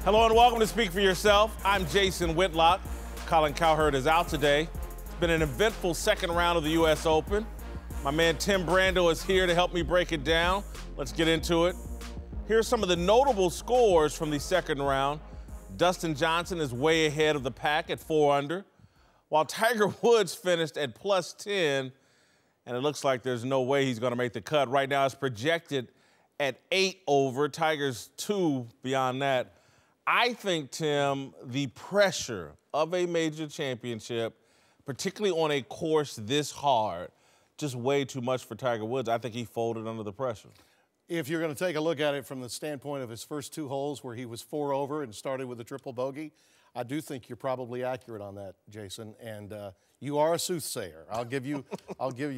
Hello and welcome to Speak for Yourself. I'm Jason Whitlock. Colin Cowherd is out today. It's been an eventful second round of the U.S. Open. My man Tim Brando is here to help me break it down. Let's get into it. Here's some of the notable scores from the second round. Dustin Johnson is way ahead of the pack at 4 under, while Tiger Woods finished at plus 10, and it looks like there's no way he's going to make the cut. Right now it's projected at 8 over. Tiger's 2 beyond that. I think, Tim, the pressure of a major championship, particularly on a course this hard, just way too much for Tiger Woods. I think he folded under the pressure. If you're going to take a look at it from the standpoint of his first 2 holes where he was 4 over and started with a triple bogey, I do think you're probably accurate on that, Jason. And you are a soothsayer. I'll give you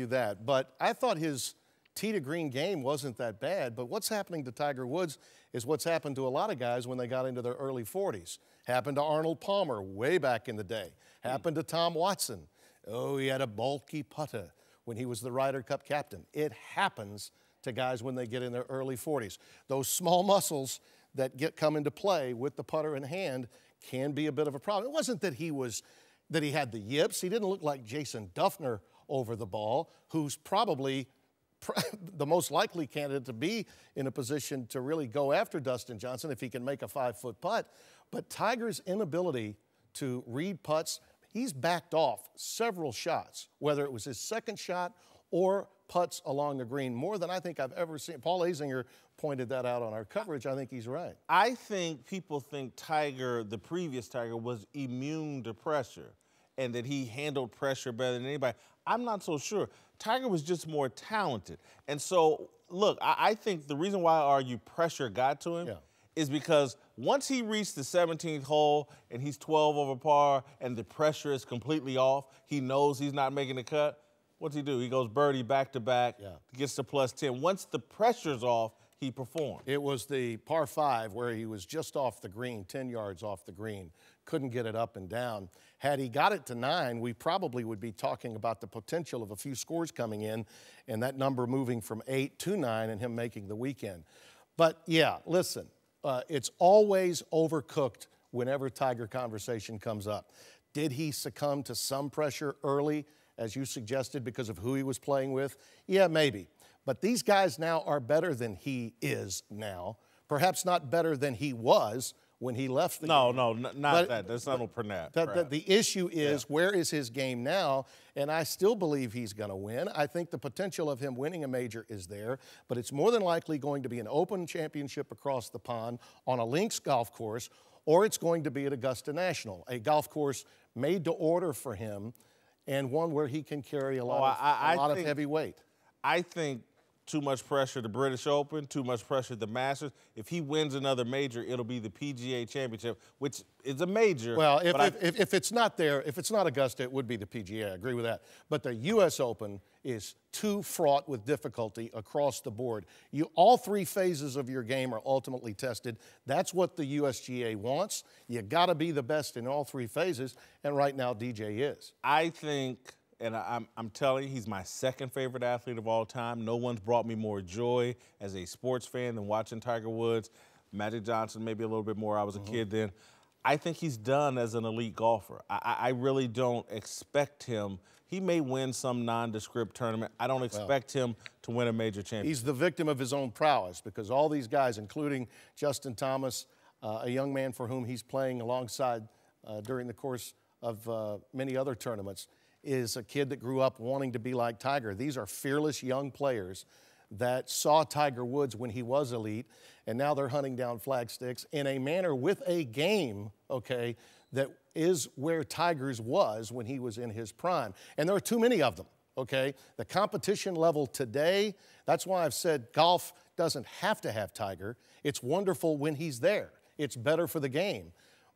that. But I thought his tee to green game wasn't that bad. But what's happening to Tiger Woods is what's happened to a lot of guys when they got into their early 40s. Happened to Arnold Palmer way back in the day. Happened to Tom Watson. Oh, he had a bulky putter when he was the Ryder Cup captain. It happens to guys when they get in their early 40s. Those small muscles that come into play with the putter in hand can be a bit of a problem. It wasn't that he had the yips. He didn't look like Jason Duffner over the ball, who's probably the most likely candidate to be in a position to really go after Dustin Johnson if he can make a 5-foot putt. But Tiger's inability to read putts, he's backed off several shots, whether it was his second shot or putts along the green, more than I think I've ever seen. Paul Azinger pointed that out on our coverage. I think he's right. I think people think Tiger, the previous Tiger, was immune to pressure and that he handled pressure better than anybody. I'm not so sure. Tiger was just more talented. And so, look, I think the reason why I argue pressure got to him is because once he reached the 17th hole and he's 12 over par and the pressure is completely off, he knows he's not making the cut, what's he do? He goes birdie back-to-back, gets to plus 10. Once the pressure's off, he performed. It was the par 5 where he was just off the green, 10 yards off the green, couldn't get it up and down. Had he got it to 9, we probably would be talking about the potential of a few scores coming in and that number moving from 8 to 9 and him making the weekend. But, yeah, listen, it's always overcooked whenever Tiger conversation comes up. Did he succumb to some pressure early, as you suggested, because of who he was playing with? Yeah, maybe. But these guys now are better than he is now. Perhaps not better than he was when he left the game. No, not that. That's not that. The issue is, where is his game now? And I still believe he's going to win. I think the potential of him winning a major is there, but it's more than likely going to be an Open Championship across the pond on a links golf course, or it's going to be at Augusta National, a golf course made to order for him and one where he can carry a lot of heavy weight. I think too much pressure at the British Open, too much pressure at the Masters. If he wins another major, it'll be the PGA Championship, which is a major. Well, if it's not there, if it's not Augusta, it would be the PGA. I agree with that. But the U.S. Open is too fraught with difficulty across the board. All 3 phases of your game are ultimately tested. That's what the USGA wants. You got to be the best in all 3 phases, and right now DJ is. I think, and I'm telling you, he's my second favorite athlete of all time. No one's brought me more joy as a sports fan than watching Tiger Woods. Magic Johnson, maybe a little bit more. I was a kid then. I think he's done as an elite golfer. I really don't expect him. He may win some nondescript tournament. I don't expect him to win a major championship. He's the victim of his own prowess because all these guys, including Justin Thomas, a young man for whom he's playing alongside during the course of many other tournaments, is a kid that grew up wanting to be like Tiger. These are fearless young players that saw Tiger Woods when he was elite, and now they're hunting down flag sticks in a manner with a game, okay, that is where Tiger's was when he was in his prime. And there are too many of them, okay? The competition level today, that's why I've said golf doesn't have to have Tiger. It's wonderful when he's there. It's better for the game.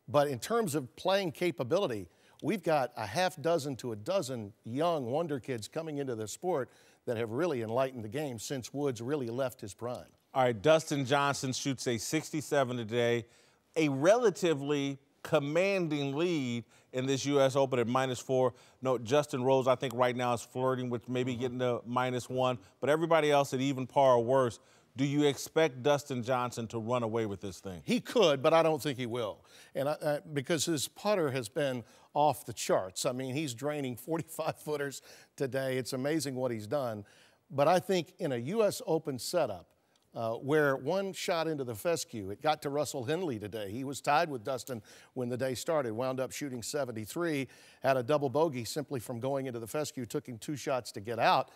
But in terms of playing capability, we've got a half dozen to a dozen young wonder kids coming into the sport that have really enlightened the game since Woods really left his prime. All right, Dustin Johnson shoots a 67 today, a relatively commanding lead in this U.S. Open at -4. No, Justin Rose, I think right now is flirting with maybe getting to -1, but everybody else at even par or worse. Do you expect Dustin Johnson to run away with this thing? He could, but I don't think he will. And because his putter has been off the charts. I mean, he's draining 45-footers today. It's amazing what he's done. But I think in a U.S. Open setup, where one shot into the fescue, it got to Russell Henley today. He was tied with Dustin when the day started, wound up shooting 73, had a double bogey simply from going into the fescue, took him 2 shots to get out.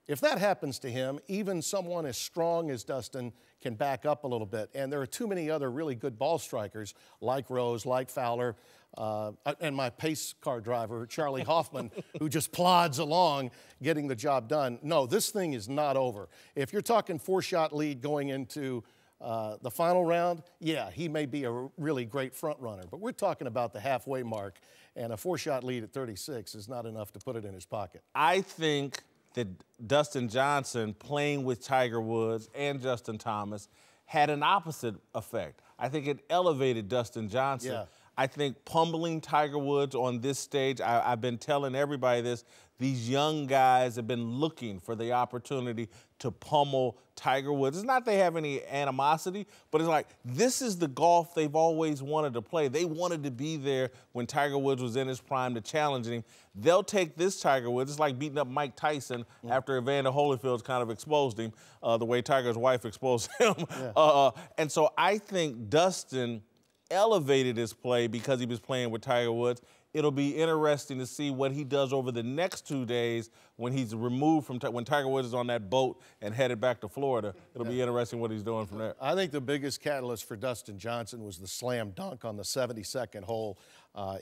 If that happens to him, even someone as strong as Dustin can back up a little bit. And there are too many other really good ball strikers like Rose, like Fowler, and my pace car driver, Charlie Hoffman, who just plods along getting the job done. No, this thing is not over. If you're talking 4-shot lead going into the final round, yeah, he may be a really great front runner. But we're talking about the halfway mark, and a 4-shot lead at 36 is not enough to put it in his pocket. I think that Dustin Johnson playing with Tiger Woods and Justin Thomas had an opposite effect. I think it elevated Dustin Johnson. Yeah. I think pummeling Tiger Woods on this stage, I've been telling everybody this, these young guys have been looking for the opportunity to pummel Tiger Woods. It's not they have any animosity, but it's like this is the golf they've always wanted to play. They wanted to be there when Tiger Woods was in his prime to challenge him. They'll take this Tiger Woods. It's like beating up Mike Tyson after Evander Holyfield's kind of exposed him, the way Tiger's wife exposed him. Yeah. And so I think Dustin elevated his play because he was playing with Tiger Woods. It'll be interesting to see what he does over the next 2 days when he's removed from when Tiger Woods is on that boat and headed back to Florida. It'll be interesting what he's doing from there. I think the biggest catalyst for Dustin Johnson was the slam dunk on the 72nd hole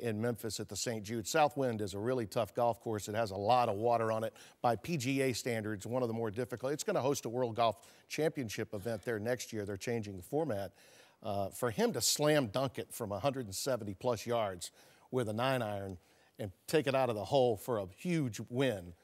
in Memphis at the St. Jude. Southwind is a really tough golf course. It has a lot of water on it. By PGA standards, one of the more difficult. It's going to host a World Golf Championship event there next year. They're changing the format. For him to slam dunk it from 170-plus yards with a 9-iron and take it out of the hole for a huge win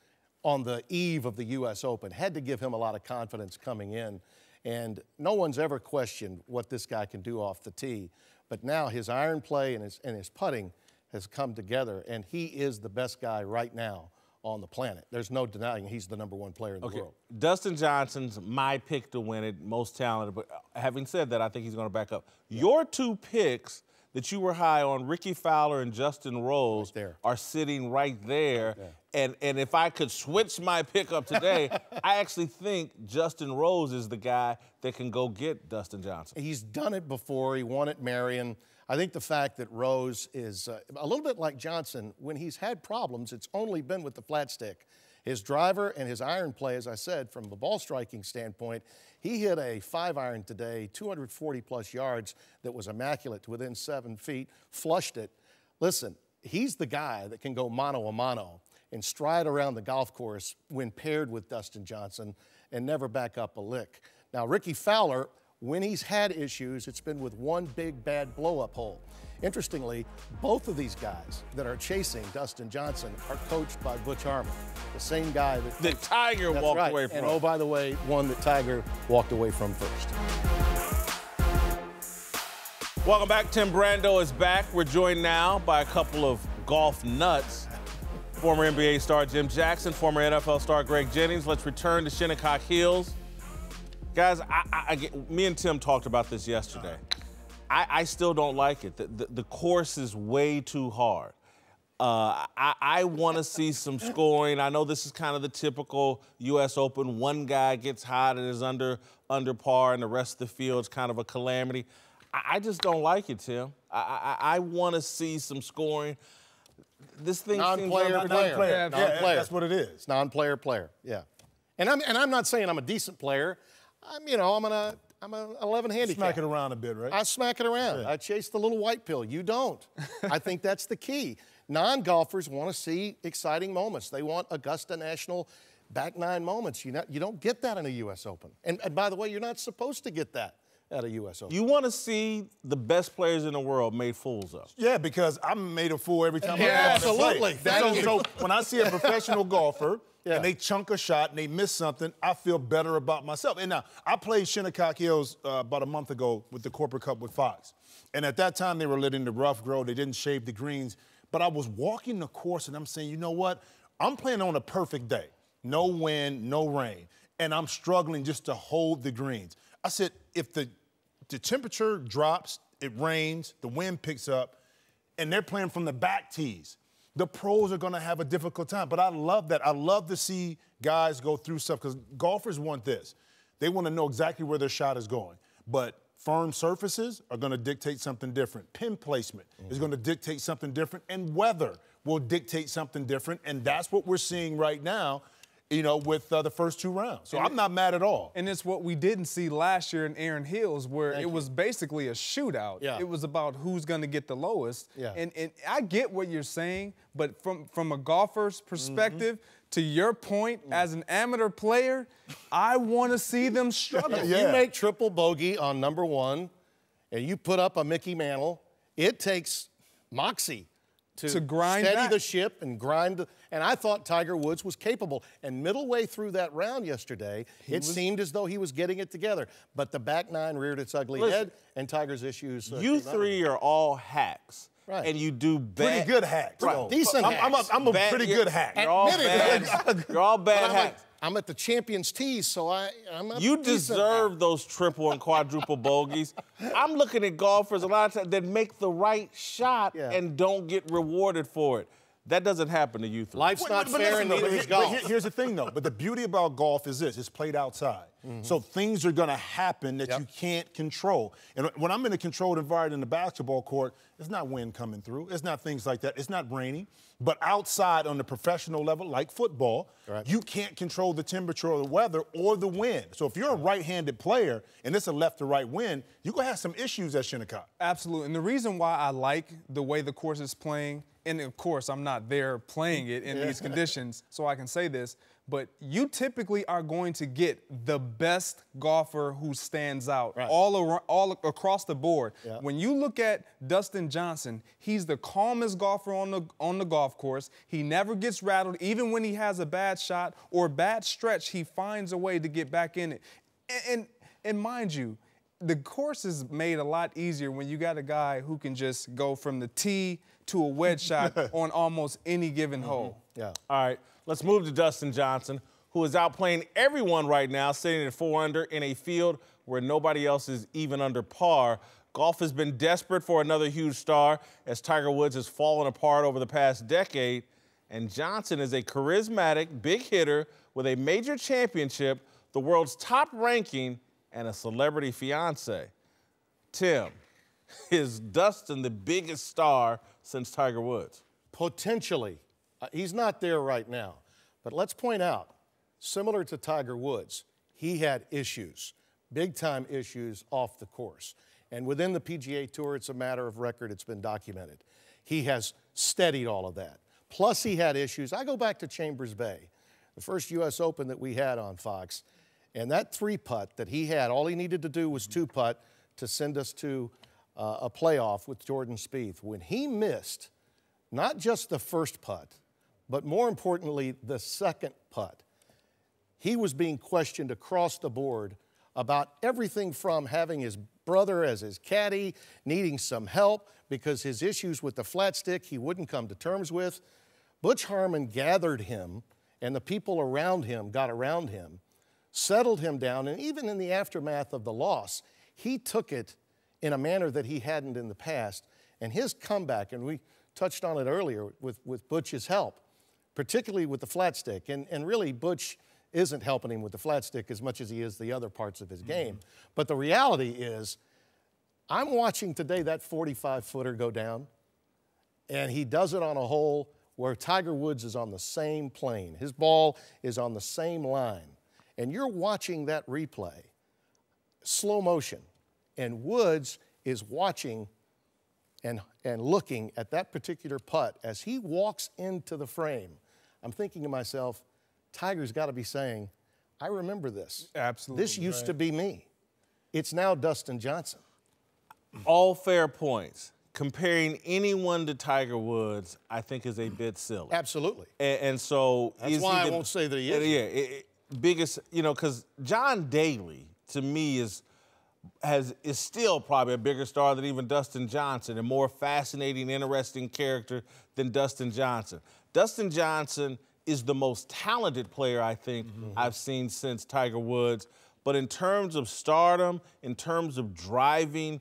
on the eve of the U.S. Open had to give him a lot of confidence coming in. And no one's ever questioned what this guy can do off the tee. But now his iron play and his putting has come together, and he is the best guy right now on the planet. There's no denying he's the #1 player in the world. Dustin Johnson's my pick to win it, most talented. But having said that, I think he's going to back up. Yeah. Your 2 picks that you were high on, Ricky Fowler and Justin Rose, right are sitting right there. And if I could switch my pick up today, I actually think Justin Rose is the guy that can go get Dustin Johnson. He's done it before. He won at Marion. I think the fact that Rose is a little bit like Johnson, when he's had problems, it's only been with the flat stick. His driver and his iron play, as I said, from the ball striking standpoint, he hit a 5-iron today, 240-plus yards that was immaculate to within 7 feet, flushed it. Listen, he's the guy that can go mano-a-mano and stride around the golf course when paired with Dustin Johnson and never back up a lick. Now, Ricky Fowler, when he's had issues, it's been with one big bad blow-up hole. Interestingly, both of these guys that are chasing Dustin Johnson are coached by Butch Harmon, the same guy that Tiger walked away from. And oh, by the way, one that Tiger walked away from first. Welcome back. Tim Brando is back. We're joined now by a couple of golf nuts. Former NBA star Jim Jackson, former NFL star Greg Jennings. Let's return to Shinnecock Hills. Guys, me and Tim talked about this yesterday. I still don't like it. The course is way too hard. I want to see some scoring. I know this is kind of the typical U.S. Open. One guy gets hot and is under par, and the rest of the field's kind of a calamity. I just don't like it, Tim. I want to see some scoring. This thing non-player player. Non-player. That's what it is. Non-player player. Yeah. And I'm not saying I'm a decent player. I'm an 11 handicap. Smack it around a bit, right? I smack it around. Yeah. I chase the little white pill. You don't. I think that's the key. Non-golfers want to see exciting moments. They want Augusta National back 9 moments. You don't get that in a U.S. Open. And by the way, you're not supposed to get that at a U.S. Open. You want to see the best players in the world made fools of. Yeah, because I'm made a fool every time I absolutely. So when I see a professional golfer and they chunk a shot and they miss something, I feel better about myself. And now, I played Shinnecock Hills about a month ago with the Corporate Cup with Fox. And at that time, they were letting the rough grow. They didn't shave the greens. But I was walking the course, and I'm saying, you know what? I'm playing on a perfect day. No wind, no rain. and I'm struggling just to hold the greens. I said, if the temperature drops, it rains, the wind picks up, and they're playing from the back tees, the pros are going to have a difficult time. But I love that. I love to see guys go through stuff because golfers want this. They want to know exactly where their shot is going. But firm surfaces are going to dictate something different. Pin placement is going to dictate something different, and weather will dictate something different. And that's what we're seeing right now, you know, with the first 2 rounds. So I'm not mad at all. And it's what we didn't see last year in Aaron Hills, where it was basically a shootout. Yeah. It was about who's going to get the lowest. Yeah. And I get what you're saying, but from a golfer's perspective, to your point, as an amateur player, I want to see them struggle. If you make triple bogey on number 1 and you put up a Mickey Mantle, it takes moxie to grind steady back the ship and grind. And I thought Tiger Woods was capable. And middle way through that round yesterday, it seemed as though he was getting it together. But the back 9 reared its ugly head, and Tiger's issues. You 3 are all hacks. Right. And you do bad. Pretty good hacks. Right. Decent hacks. I'm a pretty good hack. You're all bad. You're all bad hacks. I'm at the champion's tees, so I'm a You decent deserve hack. those triple and quadruple bogeys. I'm looking at golfers a lot of times that make the right shot and don't get rewarded for it. That doesn't happen to you 3. Life's not fair, and neither is golf. Here's the thing, though. But the beauty about golf is this. It's played outside. So things are going to happen that you can't control. And when I'm in a controlled environment in the basketball court, it's not wind coming through. It's not things like that. It's not raining. But outside on the professional level, like football, you can't control the temperature or the weather or the wind. So if you're a right-handed player and it's a left to right wind, you're going to have some issues at Shinnecock. Absolutely. And the reason why I like the way the course is playing, and of course I'm not there playing it in these conditions, so I can say this, but you typically are going to get the best golfer who stands out all across the board. When you look at Dustin Johnson, he's the calmest golfer on the golf course. He never gets rattled. Even when he has a bad shot or bad stretch, he finds a way to get back in it. And mind you, the course is made a lot easier when you got a guy who can just go from the tee to a wedge shot on almost any given hole. Yeah. All right, let's move to Dustin Johnson, who is outplaying everyone right now, sitting at 4 under in a field where nobody else is even under par. Golf has been desperate for another huge star as Tiger Woods has fallen apart over the past decade. And Johnson is a charismatic, big hitter with a major championship, the world's top ranking, and a celebrity fiance. Tim, is Dustin the biggest star since Tiger Woods? Potentially. He's not there right now. But let's point out, similar to Tiger Woods, he had issues, big-time issues off the course. And within the PGA Tour, it's a matter of record. It's been documented. He has steadied all of that. Plus, he had issues. I go back to Chambers Bay, the first U.S. Open that we had on Fox. And that 3-putt that he had, all he needed to do was 2-putt to send us to a playoff with Jordan Spieth. When he missed not just the first putt, but more importantly, the second putt, he was being questioned across the board about everything from having his brother as his caddy, needing some help because his issues with the flat stick he wouldn't come to terms with. Butch Harmon gathered him, and the people around him got around him, settled him down, and even in the aftermath of the loss, he took it in a manner that he hadn't in the past. And his comeback, and we touched on it earlier with Butch's help, particularly with the flat stick, and really Butch isn't helping him with the flat stick as much as he is the other parts of his game. But the reality is, I'm watching today that 45-footer go down, and he does it on a hole where Tiger Woods is on the same plane. His ball is on the same line. And you're watching that replay, slow motion, and Woods is watching and looking at that particular putt as he walks into the frame. I'm thinking to myself, Tiger's got to be saying, I remember this. Absolutely. This used to be me. It's now Dustin Johnson. All fair points. Comparing anyone to Tiger Woods, I think, is a bit silly. Absolutely. And so that's why I won't say that he is. Yeah, biggest, you know, because John Daly, to me, is still probably a bigger star than even Dustin Johnson, a more fascinating, interesting character than Dustin Johnson. Dustin Johnson is the most talented player I think I've seen since Tiger Woods. But in terms of stardom, in terms of driving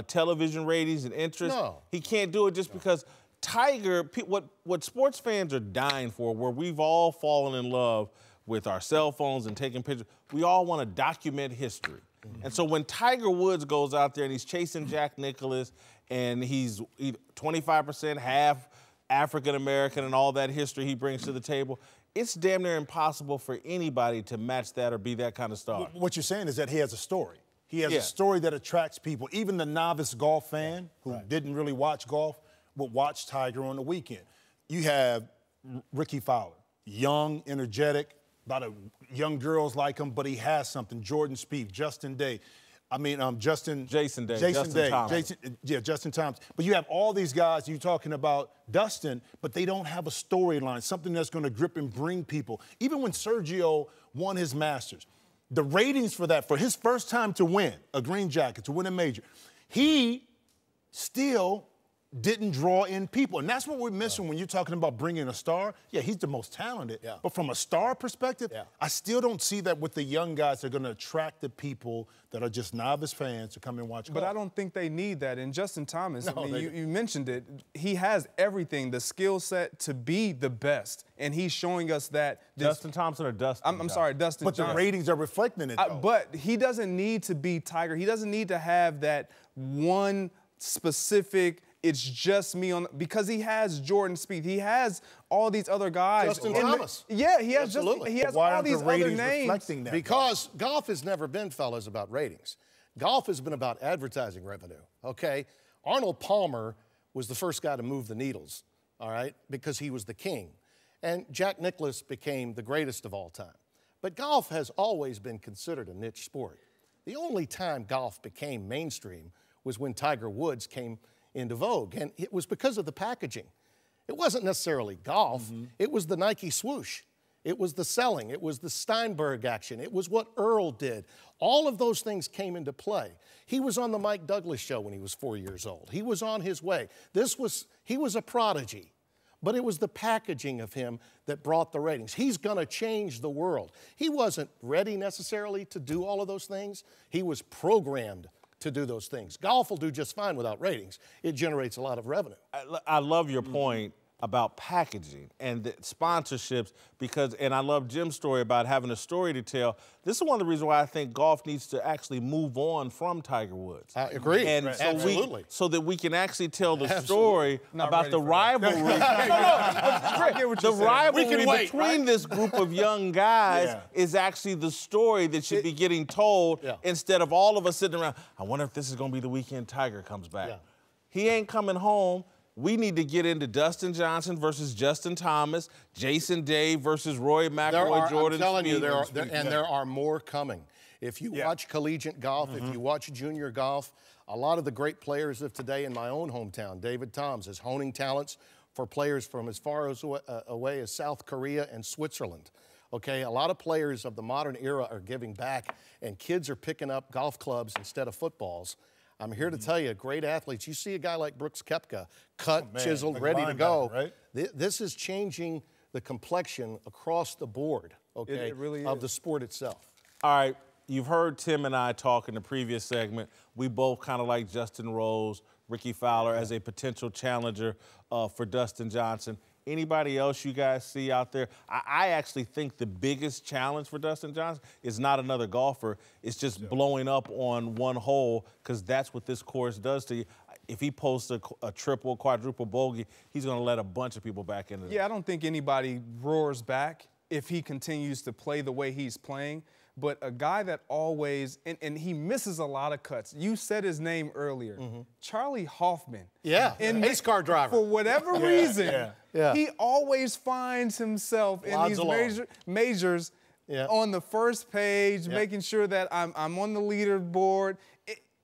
television ratings and interest, he can't do it just because Tiger, what sports fans are dying for, where we've all fallen in love with our cell phones and taking pictures, we all want to document history. And so when Tiger Woods goes out there and he's chasing Jack Nicklaus and he's 25% half African-American and all that history he brings to the table, it's damn near impossible for anybody to match that or be that kind of star. What you're saying is that he has a story. He has a story that attracts people. Even the novice golf fan who didn't really watch golf would watch Tiger on the weekend. You have Ricky Fowler, young, energetic, a lot of young girls like him, but he has something. Jordan Spieth, Jason Day. Justin Thomas. Justin Thomas. But you have all these guys, you're talking about Dustin, but they don't have a storyline, something that's going to grip and bring people. Even when Sergio won his Masters, the ratings for that, for his first time to win a green jacket, to win a major, he still didn't draw in people. And that's what we're missing when you're talking about bringing a star. Yeah, he's the most talented. Yeah. But from a star perspective, I still don't see that with the young guys that are going to attract the people that are just novice fans to come and watch golf. But I don't think they need that. And Justin Thomas, you mentioned it, he has everything, the skill set to be the best. And he's showing us that. Justin Thompson or Dustin? I'm sorry, Dustin But Johnson. the ratings are reflecting it, though. But he doesn't need to be Tiger. He doesn't need to have that one specific, it's just me on, because he has Jordan Spieth. He has all these other guys. Justin Thomas. He has he has all these other names. Because golf has never been, fellas, about ratings. Golf has been about advertising revenue, okay? Arnold Palmer was the first guy to move the needles, all right, because he was the king. And Jack Nicklaus became the greatest of all time. But golf has always been considered a niche sport. The only time golf became mainstream was when Tiger Woods came into vogue, and it was because of the packaging. It wasn't necessarily golf. It was the Nike swoosh. It was the selling. It was the Steinberg action. It was what Earl did. All of those things came into play. He was on the Mike Douglas show when he was 4 years old. He was on his way. He was a prodigy, but it was the packaging of him that brought the ratings. He's going to change the world. He wasn't ready necessarily to do all of those things. He was programmed to do those things. Golf will do just fine without ratings. It generates a lot of revenue. I love your point about packaging and the sponsorships and I love Jim's story about having a story to tell. This is one of the reasons why I think golf needs to actually move on from Tiger Woods. I agree. And Absolutely. So that we can actually tell the story about the rivalry. The rivalry between this group of young guys is actually the story that should be getting told instead of all of us sitting around, I wonder if this is going to be the weekend Tiger comes back. He ain't coming home. We need to get into Dustin Johnson versus Justin Thomas, Jason Day versus Roy McIlroy, Jordan Spieth. I'm telling you, there are more coming. If you watch collegiate golf, if you watch junior golf, a lot of the great players of today in my own hometown, David Toms, is honing talents for players from as far away as South Korea and Switzerland. Okay, a lot of players of the modern era are giving back, and kids are picking up golf clubs instead of footballs. I'm here to tell you, great athletes. You see a guy like Brooks Koepka, cut, chiseled, like ready to go. Right? This is changing the complexion across the board, okay, it really of the sport itself. All right, you've heard Tim and I talk in the previous segment. We both kind of like Justin Rose, Ricky Fowler as a potential challenger for Dustin Johnson. Anybody else you guys see out there? I actually think the biggest challenge for Dustin Johnson is not another golfer. It's just blowing up on one hole, because that's what this course does to you. If he posts a triple, quadruple bogey, he's going to let a bunch of people back into it. Yeah, I don't think anybody roars back if he continues to play the way he's playing. But a guy that always, and he misses a lot of cuts. You said his name earlier, Charlie Hoffman. Yeah, ace car driver. For whatever reason, he always finds himself in these majors on the first page, making sure that I'm on the leaderboard.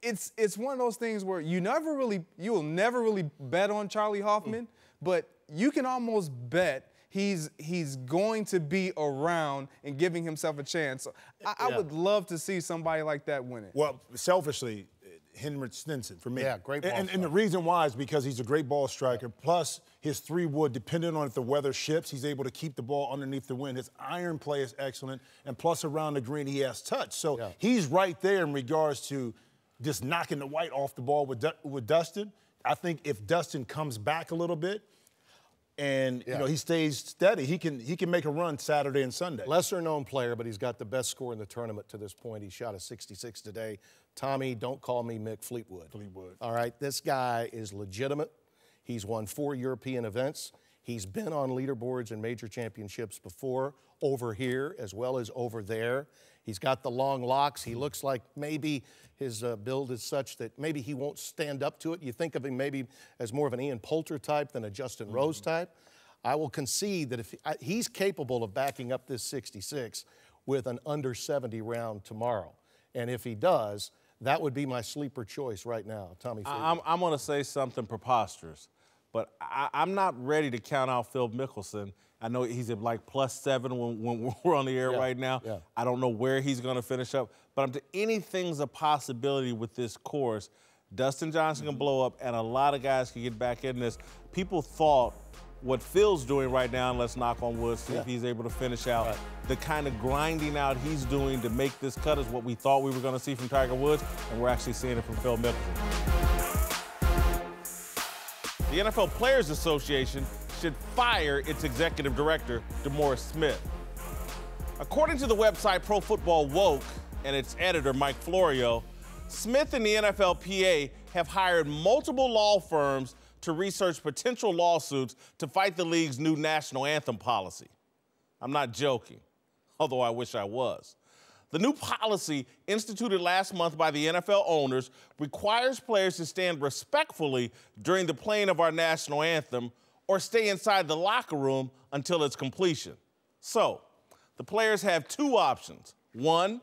It's one of those things where you will never really bet on Charlie Hoffman, but you can almost bet he's going to be around and giving himself a chance. So I would love to see somebody like that win it. Well, selfishly, Henrik Stenson for me. Yeah, great ball and the reason why is because he's a great ball striker. Plus, his 3-wood, depending on if the weather shifts, he's able to keep the ball underneath the wind. His iron play is excellent. And plus, around the green, he has touch. So he's right there in regards to just knocking the white off the ball with Dustin. I think if Dustin comes back a little bit, and you know he stays steady, he can make a run Saturday and Sunday. Lesser-known player, but he's got the best score in the tournament to this point. He shot a 66 today. Tommy, don't call me Mick Fleetwood. All right, this guy is legitimate. He's won 4 European events. He's been on leaderboards and major championships before, over here as well as over there. He's got the long locks. He looks like maybe his build is such that maybe he won't stand up to it. You think of him maybe as more of an Ian Poulter type than a Justin Rose type. I will concede that if he's capable of backing up this 66 with an under 70 round tomorrow. And if he does, that would be my sleeper choice right now, Tommy. I'm going to say something preposterous, but I'm not ready to count out Phil Mickelson. I know he's at like +7 when we're on the air right now. I don't know where he's going to finish up, but anything's a possibility with this course. Dustin Johnson can blow up, and a lot of guys can get back in this. People thought what Phil's doing right now, and let's knock on wood, see if he's able to finish out. The kind of grinding out he's doing to make this cut is what we thought we were going to see from Tiger Woods, and we're actually seeing it from Phil Mickelson. The NFL Players Association should fire its executive director, DeMaurice Smith. According to the website Pro Football Woke and its editor, Mike Florio, Smith and the NFLPA have hired multiple law firms to research potential lawsuits to fight the league's new national anthem policy. I'm not joking, although I wish I was. The new policy, instituted last month by the NFL owners, requires players to stand respectfully during the playing of our national anthem or stay inside the locker room until its completion. So, the players have 2 options. 1,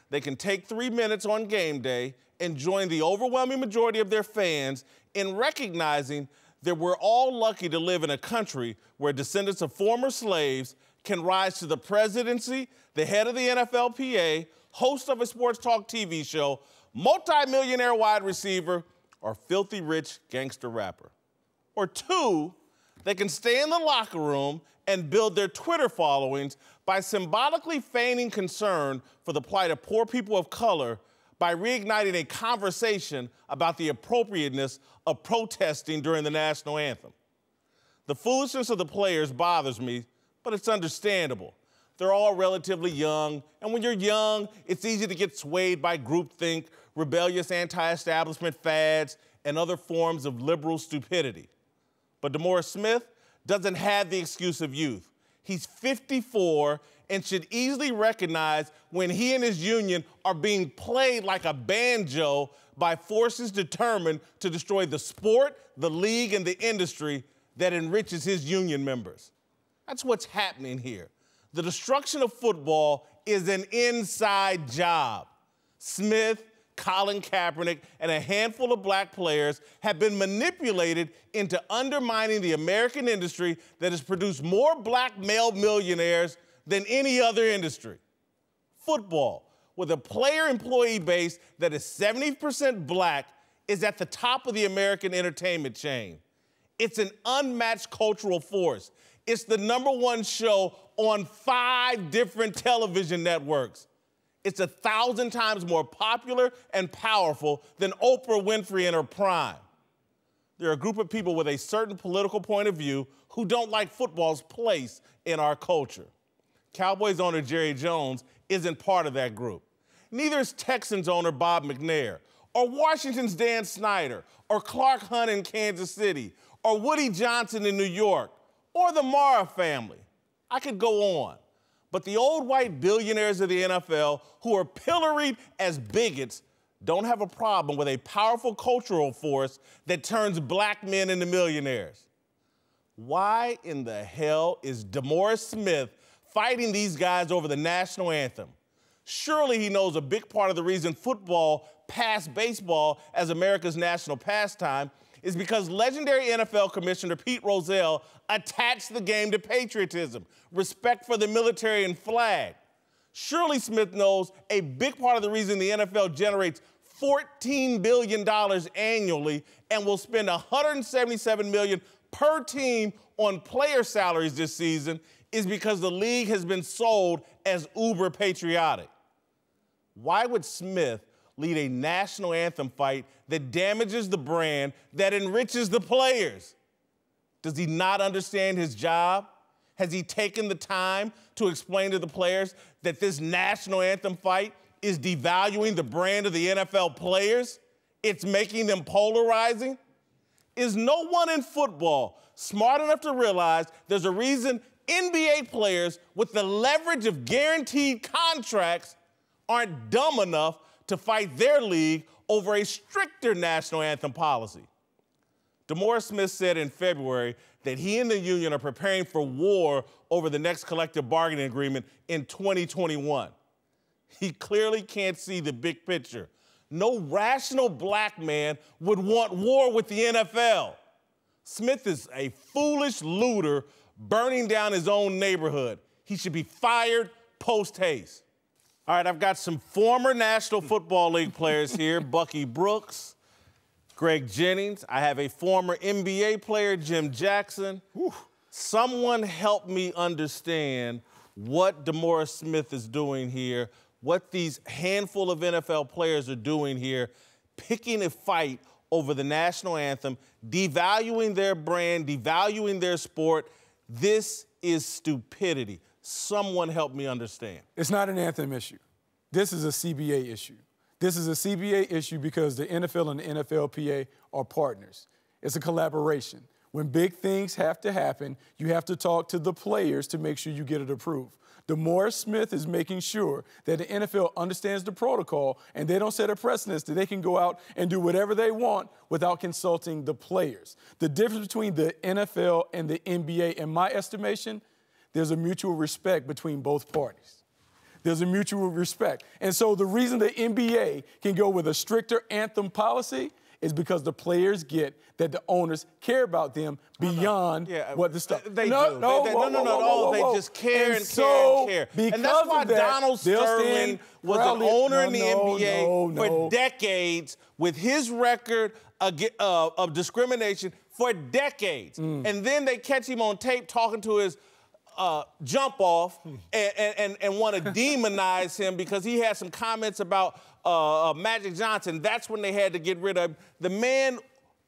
they can take 3 minutes on game day and join the overwhelming majority of their fans in recognizing that we're all lucky to live in a country where descendants of former slaves can rise to the presidency, the head of the NFLPA, host of a sports talk TV show, multi-millionaire wide receiver, or filthy rich gangster rapper. Or 2, they can stay in the locker room and build their Twitter followings by symbolically feigning concern for the plight of poor people of color by reigniting a conversation about the appropriateness of protesting during the national anthem. The foolishness of the players bothers me, but it's understandable. They're all relatively young, and when you're young, it's easy to get swayed by groupthink, rebellious anti-establishment fads, and other forms of liberal stupidity. But DeMaurice Smith doesn't have the excuse of youth. He's 54 and should easily recognize when he and his union are being played like a banjo by forces determined to destroy the sport, the league, and the industry that enriches his union members. That's what's happening here. The destruction of football is an inside job. Smith, Colin Kaepernick, and a handful of black players have been manipulated into undermining the American industry that has produced more black male millionaires than any other industry. Football, with a player-employee base that is 70% black, is at the top of the American entertainment chain. It's an unmatched cultural force. It's the #1 show on 5 different television networks. It's 1,000 times more popular and powerful than Oprah Winfrey in her prime. There are a group of people with a certain political point of view who don't like football's place in our culture. Cowboys owner Jerry Jones isn't part of that group. Neither is Texans owner Bob McNair, or Washington's Dan Snyder, or Clark Hunt in Kansas City, or Woody Johnson in New York, or the Mara family. I could go on. But the old white billionaires of the NFL who are pilloried as bigots don't have a problem with a powerful cultural force that turns black men into millionaires. Why in the hell is DeMaurice Smith fighting these guys over the national anthem? Surely he knows a big part of the reason football passed baseball as America's national pastime is because legendary NFL Commissioner Pete Rozelle attached the game to patriotism, respect for the military and flag. Surely Smith knows a big part of the reason the NFL generates $14 billion annually and will spend $177 million per team on player salaries this season is because the league has been sold as uber patriotic. Why would Smith lead a national anthem fight that damages the brand, that enriches the players? Does he not understand his job? Has he taken the time to explain to the players that this national anthem fight is devaluing the brand of the NFL players? It's making them polarizing? Is no one in football smart enough to realize there's a reason NBA players with the leverage of guaranteed contracts aren't dumb enough to fight their league over a stricter national anthem policy? DeMaurice Smith said in February that he and the union are preparing for war over the next collective bargaining agreement in 2021. He clearly can't see the big picture. No rational black man would want war with the NFL. Smith is a foolish looter burning down his own neighborhood. He should be fired post-haste. All right, I've got some former National Football League players here, Bucky Brooks, Greg Jennings. I have a former NBA player, Jim Jackson. Whew. Someone help me understand what DeMaurice Smith is doing here, what these handful of NFL players are doing here, picking a fight over the national anthem, devaluing their brand, devaluing their sport. This is stupidity. Someone help me understand. It's not an anthem issue. This is a CBA issue. This is a CBA issue because the NFL and the NFLPA are partners. It's a collaboration. When big things have to happen, you have to talk to the players to make sure you get it approved. DeMaurice Smith is making sure that the NFL understands the protocol and they don't set a precedent that they can go out and do whatever they want without consulting the players. The difference between the NFL and the NBA, in my estimation, there's a mutual respect between both parties. There's a mutual respect. And so the reason the NBA can go with a stricter anthem policy is because the players get that the owners care about them beyond what the stuff. They just care and care. And that's why Donald Sterling was an owner in the NBA for decades with his record of discrimination for decades. And then they catch him on tape talking to his jump off and want to demonize him because he had some comments about Magic Johnson. That's when they had to get rid of him. The man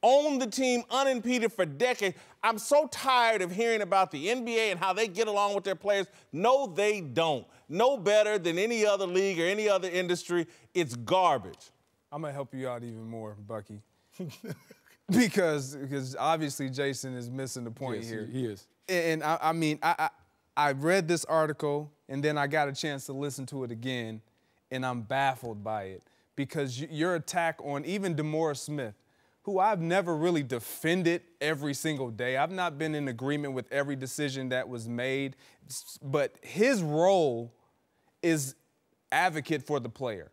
owned the team unimpeded for decades. I'm so tired of hearing about the NBA and how they get along with their players. No, they don't. No better than any other league or any other industry. It's garbage. I'm going to help you out even more, Bucky. because obviously Jason is missing the point here. He is. And I read this article, and then I got a chance to listen to it again, and I'm baffled by it because your attack on even DeMaurice Smith, who I've never really defended every single day. I've not been in agreement with every decision that was made, but his role is advocate for the player.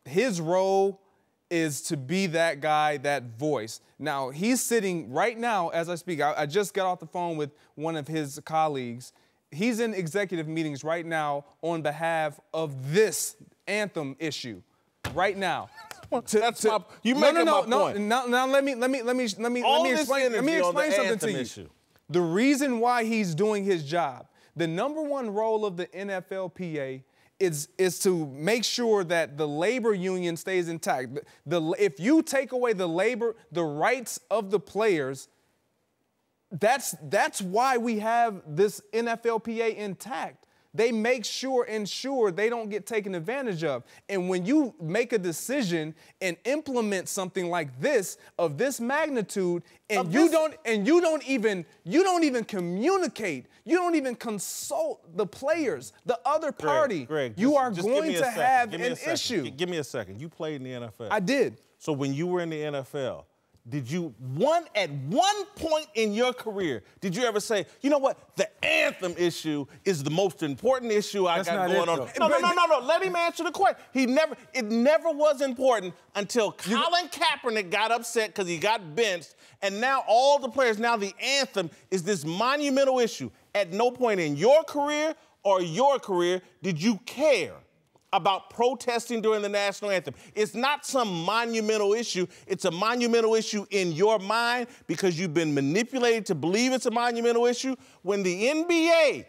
His role is to be that guy, that voice. Now, he's sitting right now as I speak. I just got off the phone with one of his colleagues. He's in executive meetings right now on behalf of this anthem issue. Right now. You making my point. Now let me explain something to you. Issue. The reason why he's doing his job, the number one role of the NFLPA is to make sure that the labor union stays intact. If you take away the rights of the players, that's why we have this NFLPA intact. They make ensure they don't get taken advantage of. And when you make a decision and implement something like this, of this magnitude, and you don't even communicate, you don't even consult the players, the other party, Greg, you are going to have an issue. Give me a second. You played in the NFL. I did. So when you were in the NFL, did you, at one point in your career, did you ever say, you know what, the anthem issue is the most important issue I got going on? No. Let him answer the question. It never was important until Colin Kaepernick got upset because he got benched, and now all the players, now the anthem is this monumental issue. At no point in your career did you care about protesting during the national anthem. It's not some monumental issue. It's a monumental issue in your mind because you've been manipulated to believe it's a monumental issue. When the NBA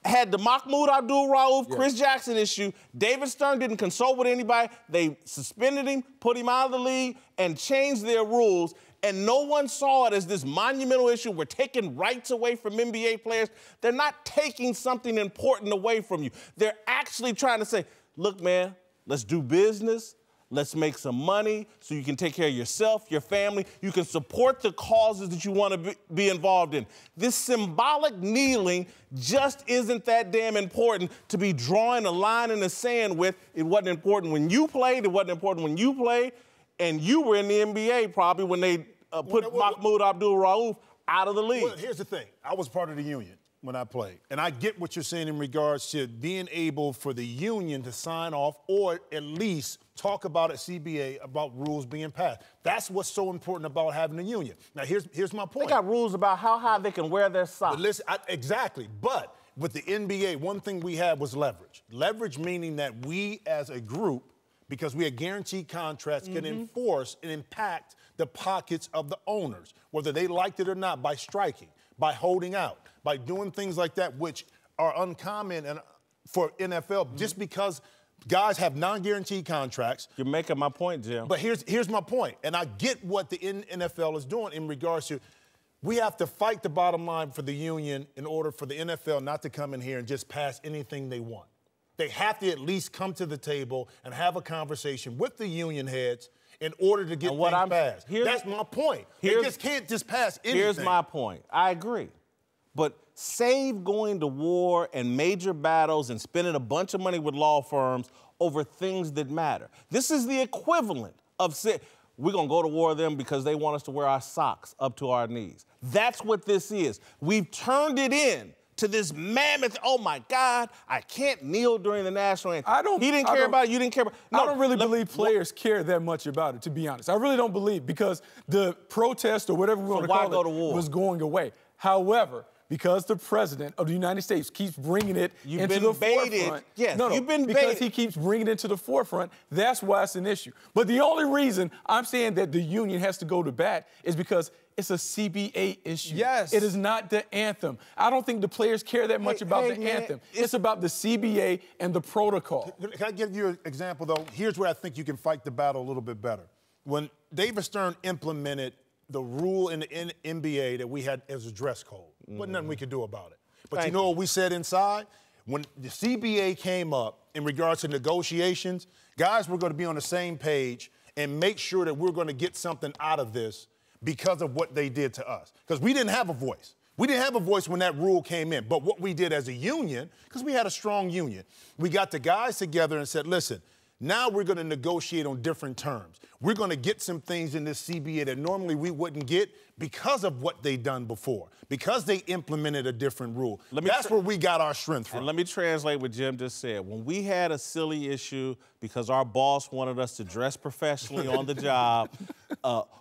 had the Mahmoud Abdul-Rauf, Chris Jackson issue, David Stern didn't consult with anybody. They suspended him, put him out of the league, and changed their rules. And no one saw it as this monumental issue. We're taking rights away from NBA players. They're not taking something important away from you. They're actually trying to say, look, man, let's do business. Let's make some money so you can take care of yourself, your family. You can support the causes that you want to be involved in. This symbolic kneeling just isn't that damn important to be drawing a line in the sand with. It wasn't important when you played. It wasn't important when you played. And you were in the NBA probably when they put Mahmoud Abdul-Rauf out of the league. Well, here's the thing. I was part of the union when I played. And I get what you're saying in regards to being able for the union to sign off or at least talk about at CBA about rules being passed. That's what's so important about having a union. Now, here's my point. They got rules about how high they can wear their socks. But listen, exactly. But with the NBA, one thing we had was leverage. Leverage meaning that we as a group, because we had guaranteed contracts, can enforce and impact the pockets of the owners, whether they liked it or not, by striking, by holding out, by doing things like that, which are uncommon and for NFL, just because guys have non-guaranteed contracts. You're making my point, Jim. But here's my point, and I get what the NFL is doing in regards to we have to fight the bottom line for the union in order for the NFL not to come in here and just pass anything they want. They have to at least come to the table and have a conversation with the union heads in order to get things passed. That's my point. They just can't just pass anything. Here's my point. I agree. But save going to war and major battles and spending a bunch of money with law firms over things that matter. This is the equivalent of saying, we're going to go to war with them because they want us to wear our socks up to our knees. That's what this is. We've turned it in to this mammoth, oh my God, I can't kneel during the national anthem. He didn't care about it, you didn't care about it. No, I don't really believe players care that much about it, to be honest. I really don't believe, because the protest or whatever we want to call it was going away. However, because the president of the United States keeps bringing it into the forefront. Yes, you've been baited. Because he keeps bringing it to the forefront, that's why it's an issue. But the only reason I'm saying that the union has to go to bat is because it's a CBA issue. Yes. It is not the anthem. I don't think the players care that much about the anthem. It's about the CBA and the protocol. Can I give you an example, though? Here's where I think you can fight the battle a little bit better. When David Stern implemented the rule in the NBA that we had as a dress code, wasn't nothing we could do about it. But you know what we said inside? When the CBA came up in regards to negotiations, guys were going to be on the same page and make sure that we're going to get something out of this because of what they did to us. Because we didn't have a voice. We didn't have a voice when that rule came in. But what we did as a union, because we had a strong union, we got the guys together and said, listen, now we're going to negotiate on different terms. We're going to get some things in this CBA that normally we wouldn't get because of what they done before, because they implemented a different rule. That's where we got our strength from. And let me translate what Jim just said. When we had a silly issue because our boss wanted us to dress professionally on the job,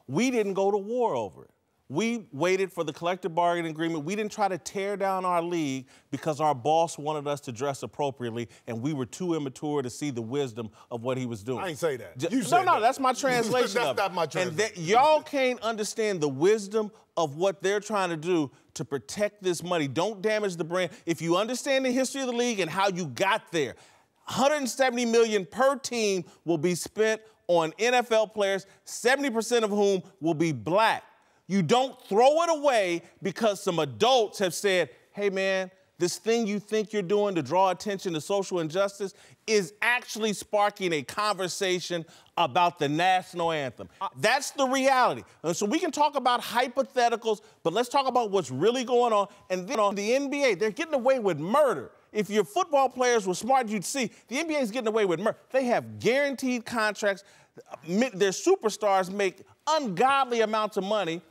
we didn't go to war over it. We waited for the collective bargaining agreement. We didn't try to tear down our league because our boss wanted us to dress appropriately, and we were too immature to see the wisdom of what he was doing. I ain't say that. No, that's my translation That's of it. not my translation. And y'all can't understand the wisdom of what they're trying to do to protect this money. Don't damage the brand. If you understand the history of the league and how you got there, $170 million per team will be spent on NFL players, 70% of whom will be black. You don't throw it away because some adults have said, hey, man, this thing you think you're doing to draw attention to social injustice is actually sparking a conversation about the national anthem. That's the reality. And so we can talk about hypotheticals, but let's talk about what's really going on. And then on the NBA, they're getting away with murder. If your football players were smart, you'd see the NBA is getting away with murder. They have guaranteed contracts. Their superstars make ungodly amounts of money.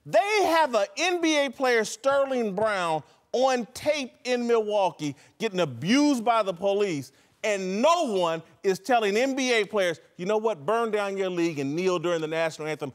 They have an NBA player, Sterling Brown, on tape in Milwaukee getting abused by the police, and no one is telling NBA players, you know what, burn down your league and kneel during the national anthem.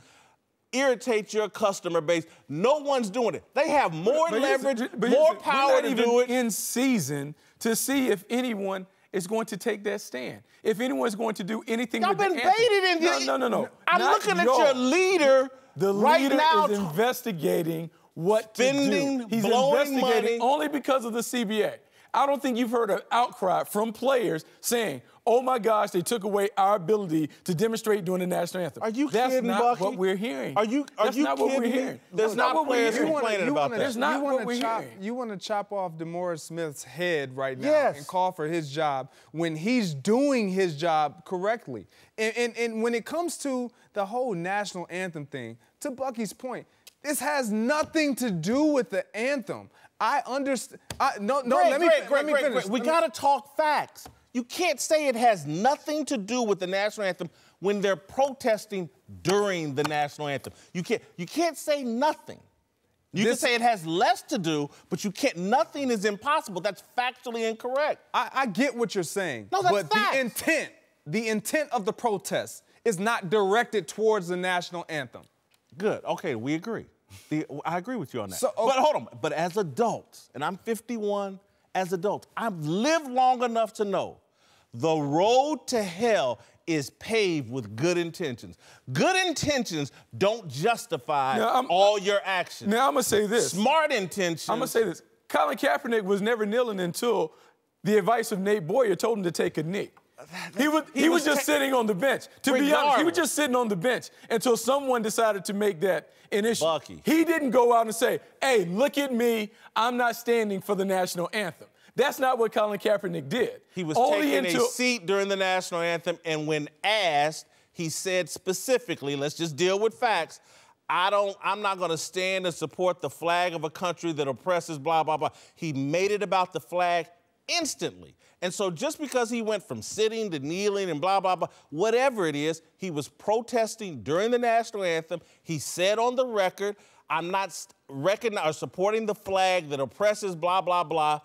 Irritate your customer base. No one's doing it. They have more leverage, more power to do it. In season to see if anyone is going to take that stand. If anyone's going to do anything Y'all with been the anthem, baited in no. I'm looking at your leader The right leader now. is investigating what Spending, to do. He's blowing investigating money. only because of the CBA. I don't think you've heard an outcry from players saying, oh my gosh, they took away our ability to demonstrate during the national anthem. Are you That's kidding, not Bucky? what we're hearing. That's not what we're kidding me? hearing. There's That's not what we're players hearing. complaining about that. That's not what we're hearing. You want to chop off DeMaurice Smith's head right now Yes. and call for his job when he's doing his job correctly. And when it comes to the whole national anthem thing, to Bucky's point, this has nothing to do with the anthem. I understand. Let me finish. We got to talk facts. You can't say it has nothing to do with the national anthem when they're protesting during the national anthem. You can't say nothing. You can say it has less to do, but you can't. Nothing is impossible. That's factually incorrect. I get what you're saying. No, that's but facts. the intent of the protest is not directed towards the national anthem. Good. Okay, we agree. I agree with you on that. So, But hold on. But as adults, and I'm 51, as adults, I've lived long enough to know the road to hell is paved with good intentions. Good intentions don't justify all your actions. Now, I'm going to say this. Smart intentions. I'm going to say this. Colin Kaepernick was never kneeling until the advice of Nate Boyer told him to take a knee. He was just sitting on the bench. To be honest, he was just sitting on the bench until someone decided to make that an issue. Bucky. He didn't go out and say, hey, look at me, I'm not standing for the national anthem. That's not what Colin Kaepernick did. He was taking a seat during the national anthem, and when asked, he said specifically, let's just deal with facts, I'm not going to stand and support the flag of a country that oppresses, blah, blah, blah. He made it about the flag instantly. And so just because he went from sitting to kneeling and blah, blah, blah, whatever it is, he was protesting during the national anthem. He said on the record, I'm not supporting the flag that oppresses, blah, blah, blah.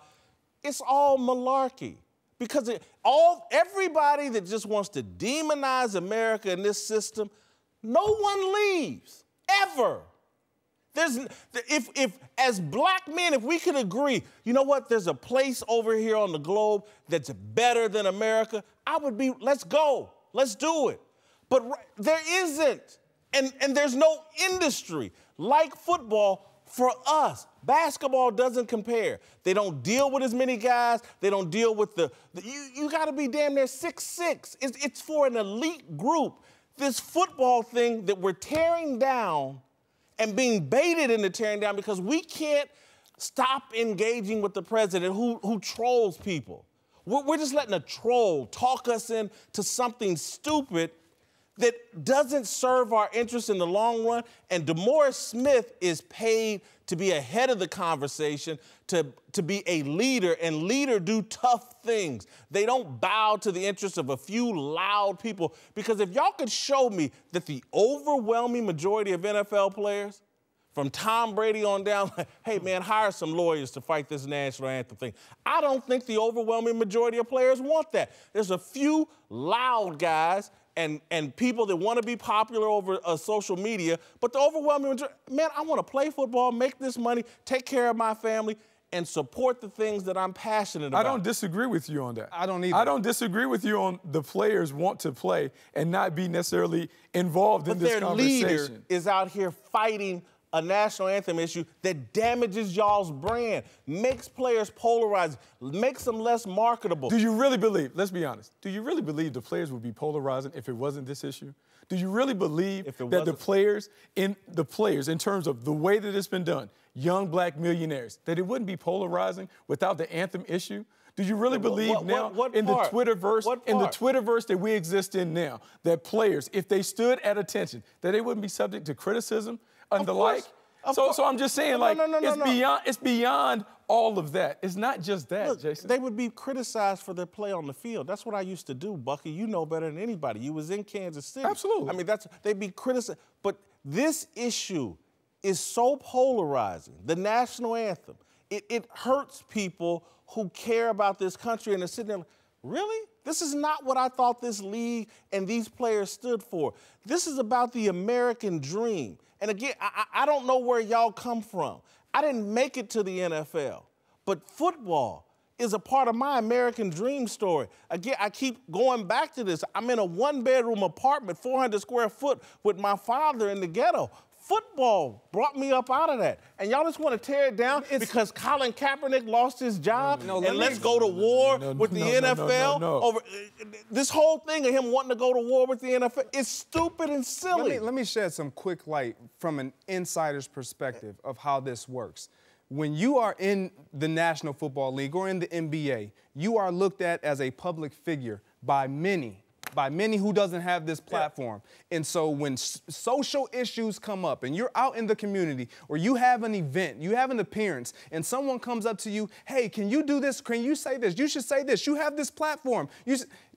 It's all malarkey. Because everybody that just wants to demonize America in this system, no one leaves, ever. If as black men, if we could agree, you know what, there's a place over here on the globe that's better than America, let's go, let's do it. But there isn't, and there's no industry like football for us. Basketball doesn't compare. They don't deal with as many guys. They don't deal with you got to be damn near 6'6". It's for an elite group. This football thing that we're tearing down and being baited into tearing down because we can't stop engaging with the president who trolls people. We're just letting a troll talk us into something stupid that doesn't serve our interests in the long run. And DeMaurice Smith is paid to be ahead of the conversation, to be a leader, and leaders do tough things. They don't bow to the interests of a few loud people. Because if y'all could show me that the overwhelming majority of NFL players, from Tom Brady on down, hey, man, hire some lawyers to fight this national anthem thing. I don't think the overwhelming majority of players want that. There's a few loud guys and people that want to be popular over social media, but the overwhelming majority, man, I want to play football, make this money, take care of my family, and support the things that I'm passionate about. I don't disagree with you on that. I don't either. I don't disagree with you on the players want to play and not be necessarily involved in this conversation. But their leader is out here fighting a national anthem issue that damages y'all's brand, makes players polarized, makes them less marketable. Do you really believe, let's be honest, do you really believe the players would be polarizing if it wasn't this issue? Do you really believe that the players, in terms of the way that it's been done, young black millionaires, that it wouldn't be polarizing without the anthem issue? Do you really believe in the Twitterverse that we exist in now, that players, if they stood at attention, that they wouldn't be subject to criticism and the like? So I'm just saying, it's beyond all of that. It's not just that, Look, Jason. They would be criticized for their play on the field. That's what I used to do, Bucky. You know better than anybody. You was in Kansas City. Absolutely. I mean, they'd be criticized. But this issue is so polarizing, the national anthem. It hurts people who care about this country and are sitting there like, really? This is not what I thought this league and these players stood for. This is about the American dream. And again, I don't know where y'all come from. I didn't make it to the NFL, but football is a part of my American dream story. Again, I keep going back to this. I'm in a one-bedroom apartment, 400 square foot, with my father in the ghetto. Football brought me up out of that. And y'all just want to tear it down because Colin Kaepernick lost his job and let's go to war with the NFL over this whole thing of him wanting to go to war with the NFL. It's stupid and silly. Let me shed some quick light from an insider's perspective of how this works. When you are in the National Football League or in the NBA, you are looked at as a public figure by many who doesn't have this platform. Yeah. And so when social issues come up and you're out in the community or you have an event, you have an appearance, and someone comes up to you, hey, can you do this? Can you say this? You should say this. You have this platform.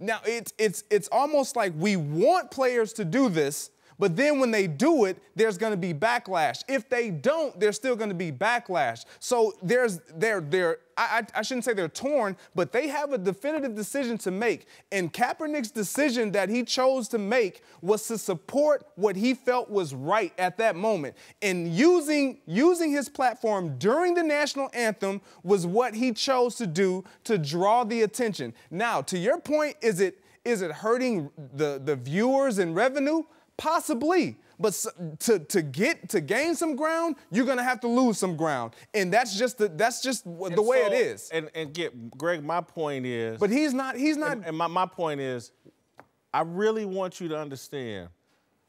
Now, it's almost like we want players to do this, but then when they do it, there's going to be backlash. If they don't, there's still going to be backlash. So I shouldn't say they're torn, but they have a definitive decision to make. And Kaepernick's decision that he chose to make was to support what he felt was right at that moment. And using his platform during the national anthem was what he chose to do to draw the attention. Now, to your point, is it hurting the viewers and revenue? Possibly, but to gain some ground, you're gonna have to lose some ground, and that's just the way it is. Greg, my point is. But he's not. And my point is, I really want you to understand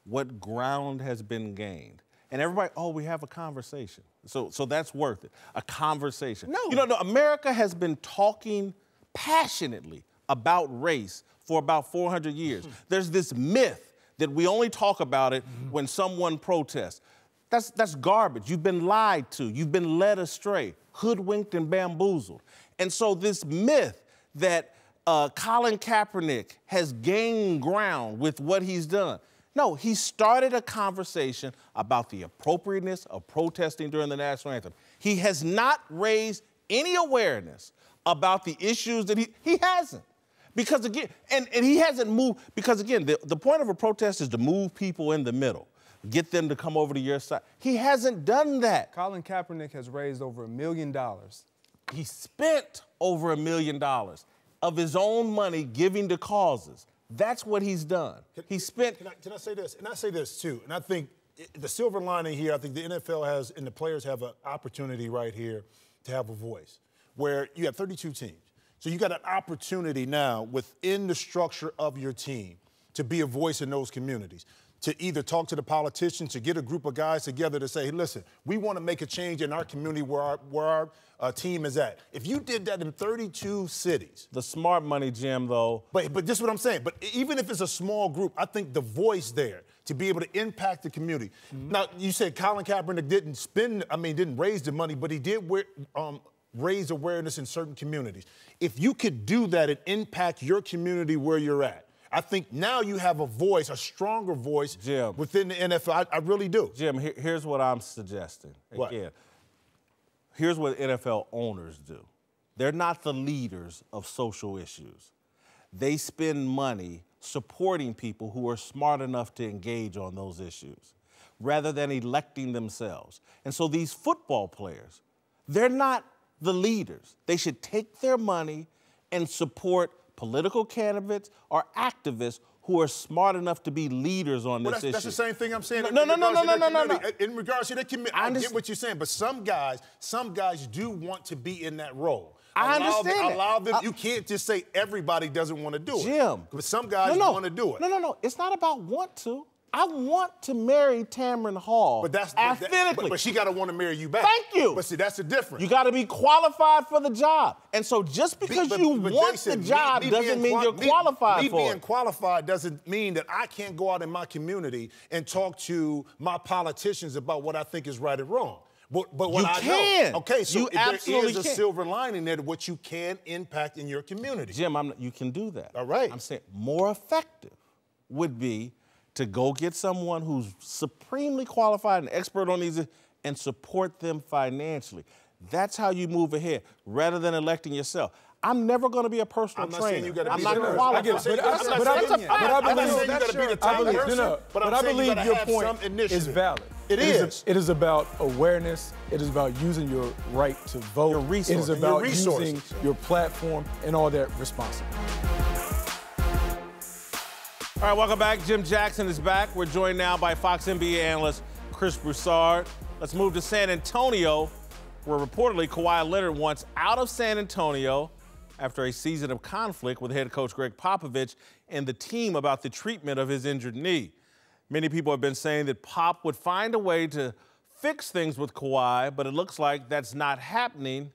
what ground has been gained. And everybody, we have a conversation. So that's worth it. A conversation. No. America has been talking passionately about race for about 400 years. There's this myth that we only talk about it when someone protests. That's garbage. You've been lied to. You've been led astray, hoodwinked and bamboozled. And so this myth that Colin Kaepernick has gained ground with what he's done. No, he started a conversation about the appropriateness of protesting during the national anthem. He has not raised any awareness about the issues that he hasn't. Because again, and he hasn't moved, because again, the point of a protest is to move people in the middle, get them to come over to your side. He hasn't done that. Colin Kaepernick has raised over $1 million. He spent over $1 million of his own money giving to causes. That's what he's done. He spent. Can I say this? And I say this too, and I think the silver lining here, I think the NFL has, and the players have an opportunity right here to have a voice, where you have 32 teams. So you got an opportunity now within the structure of your team to be a voice in those communities, to either talk to the politicians, to get a group of guys together to say, hey, listen, we want to make a change in our community where our team is at. If you did that in 32 cities. The smart money, Jim, though. But this is what I'm saying. But even if it's a small group, I think the voice there to be able to impact the community. Now, you said Colin Kaepernick didn't raise the money, but he did raise awareness in certain communities. If you could do that and impact your community where you're at, I think now you have a voice, a stronger voice, Jim, within the NFL. I really do. Jim, here's what I'm suggesting. Again, here's what NFL owners do. They're not the leaders of social issues. They spend money supporting people who are smart enough to engage on those issues rather than electing themselves. And so these football players, they're not the leaders. They should take their money and support political candidates or activists who are smart enough to be leaders on this issue. That's the same thing I'm saying. No. In regards to their community, I get what you're saying, but some guys do want to be in that role. I understand allow them. You can't just say everybody doesn't want to do it. Jim. But some guys want to do it. No. It's not about want to. I want to marry Tamron Hall. But that's authentically. But she got to want to marry you back. Thank you. But see, that's the difference. You got to be qualified for the job. And so just because you want Jason, the job doesn't mean you're qualified for it. Me being qualified doesn't mean that I can't go out in my community and talk to my politicians about what I think is right and wrong. But what you can. Okay, so you there is a silver lining there to what you can impact in your community. Jim, you can do that. All right. I'm saying more effective would be to go get someone who's supremely qualified and expert on these and support them financially. That's how you move ahead, rather than electing yourself. I'm never going to be a personal trainer. I'm not qualified. But I believe your point is valid. It is. It is about awareness. It is about using your right to vote. Your resources. It is about Your using resources. your platform and all that responsibly. All right, welcome back. Jim Jackson is back. We're joined now by Fox NBA analyst Chris Broussard. Let's move to San Antonio, where reportedly Kawhi Leonard wants out of San Antonio after a season of conflict with head coach Greg Popovich and the team about the treatment of his injured knee. Many people have been saying that Pop would find a way to fix things with Kawhi, but it looks like that's not happening.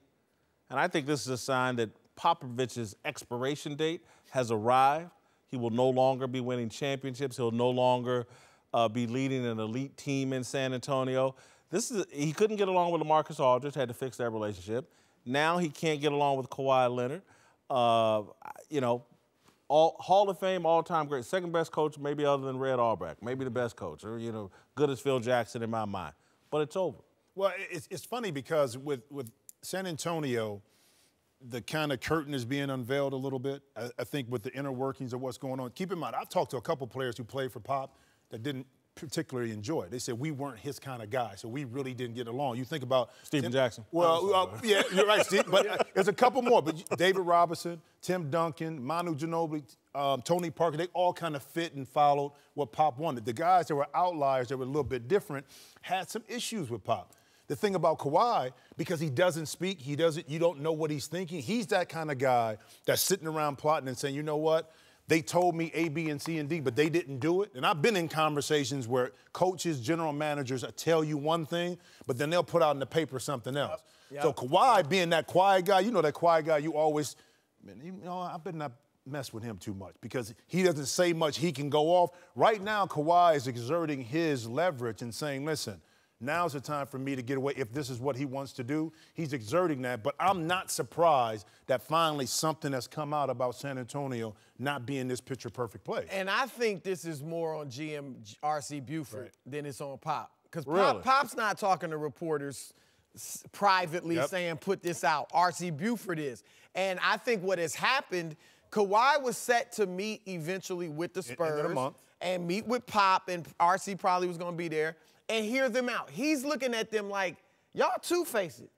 And I think this is a sign that Popovich's expiration date has arrived. He will no longer be winning championships. He'll no longer be leading an elite team in San Antonio. He couldn't get along with LaMarcus Aldridge, had to fix that relationship. Now he can't get along with Kawhi Leonard. Hall of Fame, all-time great, second best coach, maybe other than Red Auerbach, maybe the best coach, or good as Phil Jackson in my mind. But it's over. Well, it's funny because with San Antonio, the kind of curtain is being unveiled a little bit. I think with the inner workings of what's going on. Keep in mind, I've talked to a couple players who played for Pop that didn't particularly enjoy it. They said we weren't his kind of guy, so we really didn't get along. You think about Stephen Jackson. Well, yeah, you're right, Steve. But there's a couple more. But David Robinson, Tim Duncan, Manu Ginobili, Tony Parker, they all kind of fit and followed what Pop wanted. The guys that were outliers, that were a little bit different, had some issues with Pop. The thing about Kawhi, because he doesn't speak, you don't know what he's thinking. He's that kind of guy that's sitting around plotting and saying, you know what? They told me A, B, and C, and D, but they didn't do it. And I've been in conversations where coaches, general managers tell you one thing, but then they'll put out in the paper something else. Yep. So Kawhi being that quiet guy, that quiet guy, you always, I better not mess with him too much because he doesn't say much. He can go off. Right now, Kawhi is exerting his leverage and saying, listen, now's the time for me to get away. If this is what he wants to do, he's exerting that. But I'm not surprised that finally something has come out about San Antonio not being this picture-perfect place. And I think this is more on GM R.C. Buford than it's on Pop. Because Pop's not talking to reporters privately saying, put this out. R.C. Buford is. And I think what has happened, Kawhi was set to meet eventually with the Spurs and meet with Pop, and R.C. probably was going to be there, and hear them out. He's looking at them like, y'all two-faced it.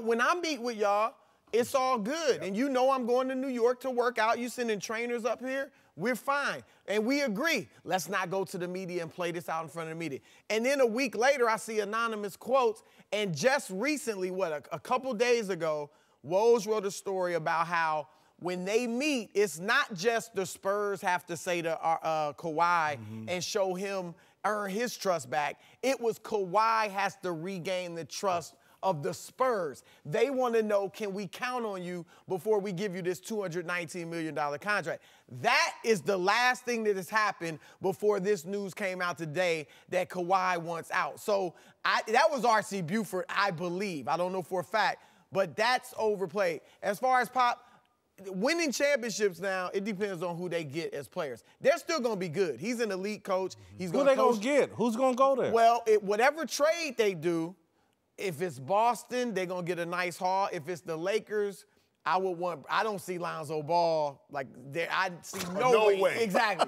When I meet with y'all, it's all good. And I'm going to New York to work out. You sending trainers up here, we're fine. And we agree. Let's not go to the media and play this out in front of the media. And then a week later, I see anonymous quotes. And just recently, a couple days ago, Woj wrote a story about how when they meet, it's not just the Spurs have to say to Kawhi and show him, earn his trust back. It was Kawhi has to regain the trust of the Spurs. They want to know, can we count on you before we give you this $219 million contract? That is the last thing that has happened before this news came out today that Kawhi wants out. So that was R.C. Buford, I believe. I don't know for a fact, but that's overplayed. As far as Pop, winning championships now, it depends on who they get as players. They're still going to be good. He's an elite coach. Who they going to get? Who's going to go there? Well, whatever trade they do, if it's Boston, they're going to get a nice haul. If it's the Lakers, I don't see Lonzo Ball like there. I see no way. Exactly.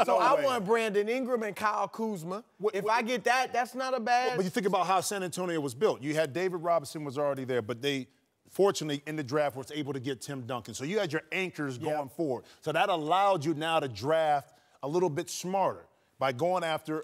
So I want Brandon Ingram and Kyle Kuzma. If I get that, that's not a bad. But you think about how San Antonio was built. You had David Robinson was already there, but they fortunately in the draft was able to get Tim Duncan. So you had your anchors going forward. So that allowed you now to draft a little bit smarter by going after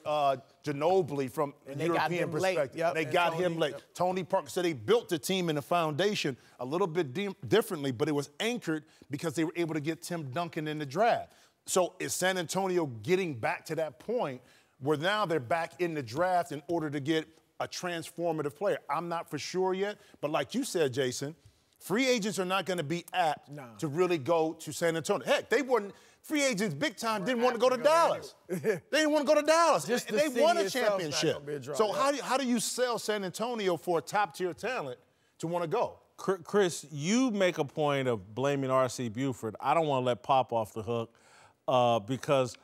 Ginobili from a European perspective. They got him late. Tony Parker. So they built the team and the foundation a little bit differently, but it was anchored because they were able to get Tim Duncan in the draft. So is San Antonio getting back to that point where now they're back in the draft in order to get a transformative player? I'm not for sure yet, but like you said, Jason, free agents are not going to be apt to really go to San Antonio. Heck, they weren't. Free agents, big time, didn't want to go to Dallas. They didn't want to go to Dallas. They won a championship. So how do you sell San Antonio for a top-tier talent to want to go? Chris, you make a point of blaming R.C. Buford. I don't want to let Pop off the hook because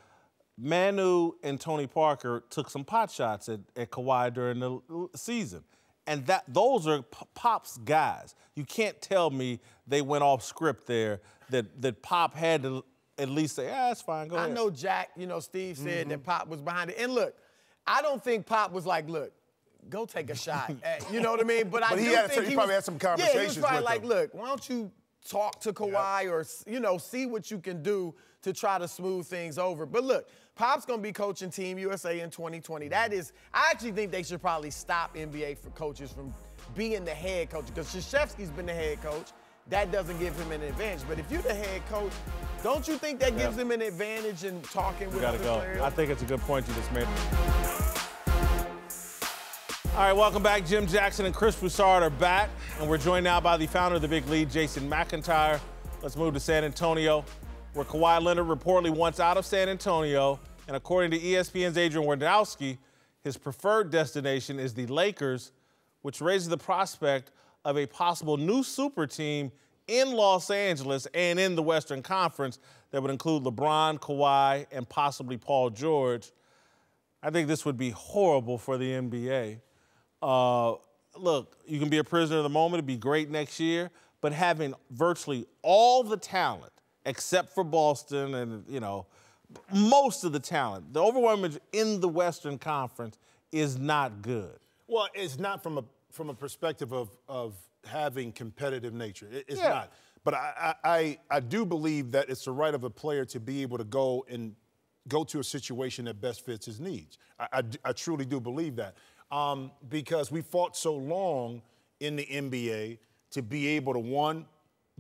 Manu and Tony Parker took some pot shots at Kawhi during the season. And those are Pop's guys. You can't tell me they went off script there, that Pop had to at least say, that's fine, go ahead. I know Jack, Steve said that Pop was behind it. And look, I don't think Pop was like, look, go take a shot. You know what I mean? But I do think he probably had some conversations. Yeah, he was probably with like, him. look, why don't you talk to Kawhi or, you know, see what you can do to try to smooth things over. But look, Pop's going to be coaching Team USA in 2020. I actually think they should probably stop NBA for coaches from being the head coach, because Krzyzewski's been the head coach. That doesn't give him an advantage. But if you're the head coach, don't you think that gives him an advantage in talking with other players? I think it's a good point you just made. All right, welcome back. Jim Jackson and Chris Broussard are back, and we're joined now by the founder of the Big Lead, Jason McIntyre. Let's move to San Antonio, where Kawhi Leonard reportedly wants out of San Antonio, and according to ESPN's Adrian Wojnarowski, his preferred destination is the Lakers, which raises the prospect of a possible new super team in Los Angeles and in the Western Conference that would include LeBron, Kawhi, and possibly Paul George. I think this would be horrible for the NBA. Look, you can be a prisoner of the moment. It'd be great next year. But having virtually all the talent, except for Boston and, you know, most of the talent, the overwhelming in the Western Conference is not good. Well, it's not from a perspective of having competitive nature. It's not. But I do believe that it's the right of a player to be able to go to a situation that best fits his needs. I truly do believe that. Because we fought so long in the NBA to be able to, one,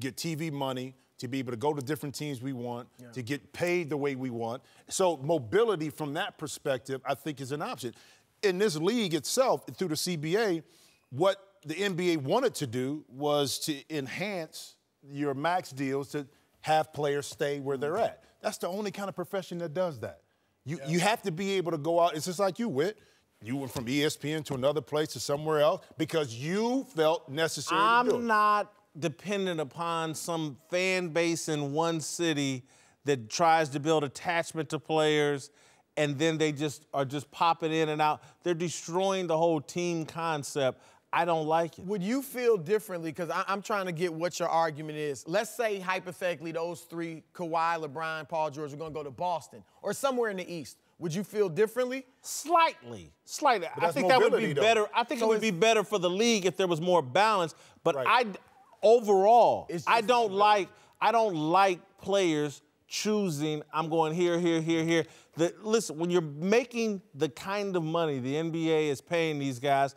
get TV money, to be able to go to different teams we want, to get paid the way we want. So mobility from that perspective, I think, is an option. In this league itself, through the CBA, what the NBA wanted to do was to enhance your max deals to have players stay where they're at. That's the only kind of profession that does that. You have to be able to go out. It's just like you, Whit. You went from ESPN to another place to somewhere else because you felt necessary to do it. I'm not dependent upon some fan base in one city that tries to build attachment to players, and then they are just popping in and out. They're destroying the whole team concept. I don't like it. Would you feel differently? Because I'm trying to get what your argument is. Let's say, hypothetically, those three, Kawhi, LeBron, Paul George, are going to go to Boston or somewhere in the East. Would you feel differently? Slightly. I think that would be better. I think it would be better for the league if there was more balance. But overall, I don't like players choosing, I'm going here, here, here, here. Listen, when you're making the kind of money the NBA is paying these guys,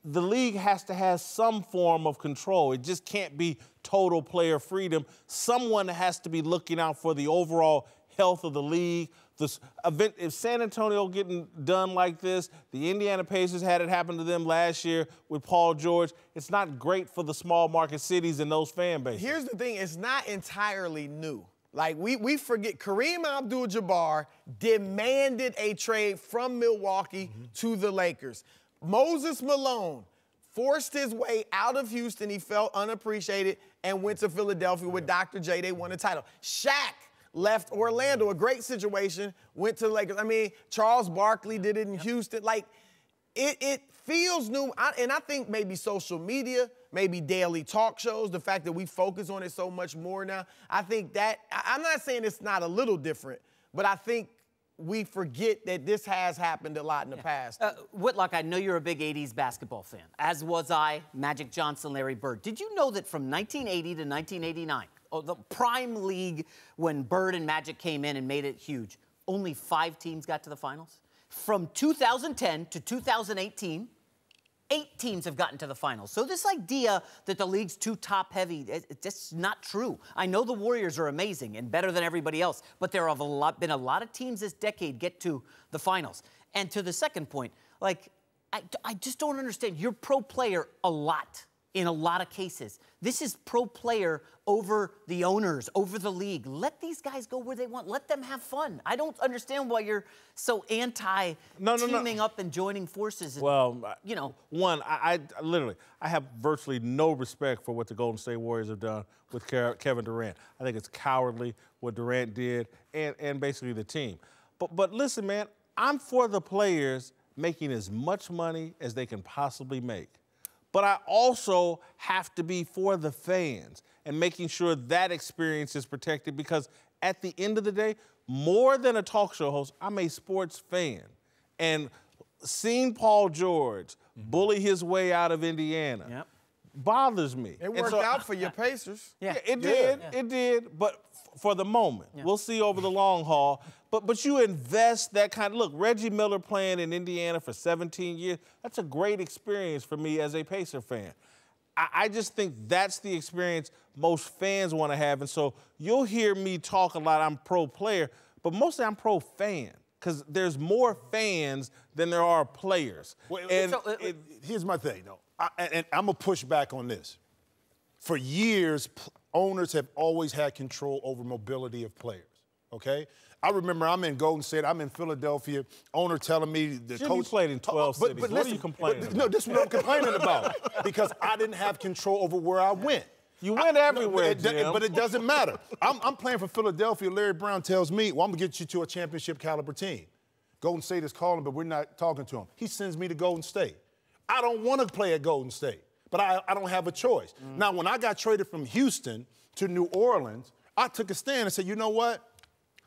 the league has to have some form of control. It just can't be total player freedom. Someone has to be looking out for the overall health of the league. If San Antonio getting done like this, the Indiana Pacers had it happen to them last year with Paul George. It's not great for the small market cities and those fan bases. Here's the thing, it's not entirely new. Like, we forget, Kareem Abdul-Jabbar demanded a trade from Milwaukee to the Lakers. Moses Malone forced his way out of Houston. He felt unappreciated and went to Philadelphia with Dr. J. They won a title. Shaq left Orlando, a great situation, went to the Lakers. I mean, Charles Barkley did it in Houston. Like, it feels new. And I think maybe social media, maybe daily talk shows, the fact that we focus on it so much more now, I think that, I'm not saying it's not a little different, but I think we forget that this has happened a lot in the past. Whitlock, I know you're a big 80s basketball fan, as was I, Magic Johnson, Larry Bird. Did you know that from 1980 to 1989, the prime league when Bird and Magic came in and made it huge, only 5 teams got to the finals? From 2010 to 2018, 8 teams have gotten to the finals. So this idea that the league's too top-heavy, it's just not true. I know the Warriors are amazing and better than everybody else, but there have been a lot of teams this decade get to the finals. And to the second point, like, I just don't understand. You're pro player a lot. In a lot of cases. This is pro player over the owners, over the league. Let these guys go where they want. Let them have fun. I don't understand why you're so anti teaming up and joining forces. And, well, you know. One, I literally have virtually no respect for what the Golden State Warriors have done with Kevin Durant. I think it's cowardly what Durant did and basically the team. But listen, man, I'm for the players making as much money as they can possibly make. But I also have to be for the fans and making sure that experience is protected, because at the end of the day, more than a talk show host, I'm a sports fan. And seeing Paul George bully his way out of Indiana bothers me. It worked out for your Pacers. Yeah, it did. It did. But for the moment, we'll see over the long haul. But you invest that kind of, look, Reggie Miller playing in Indiana for 17 years, that's a great experience for me as a Pacer fan. I just think that's the experience most fans want to have. And so you'll hear me talk a lot, I'm pro player, but mostly I'm pro fan, because there's more fans than there are players. Here's my thing, though, and I'm going to push back on this. For years, owners have always had control over mobility of players, okay? I remember I'm in Golden State, I'm in Philadelphia, owner telling me the Jimmy coach played in 12 cities. But what are you complaining about? No, this is what I'm complaining about, because I didn't have control over where I went. You went everywhere, Jim. But it doesn't matter. I'm playing for Philadelphia. Larry Brown tells me, well, I'm going to get you to a championship caliber team. Golden State is calling, but we're not talking to him. He sends me to Golden State. I don't want to play at Golden State, but I don't have a choice. Now, when I got traded from Houston to New Orleans, I took a stand and said, you know what?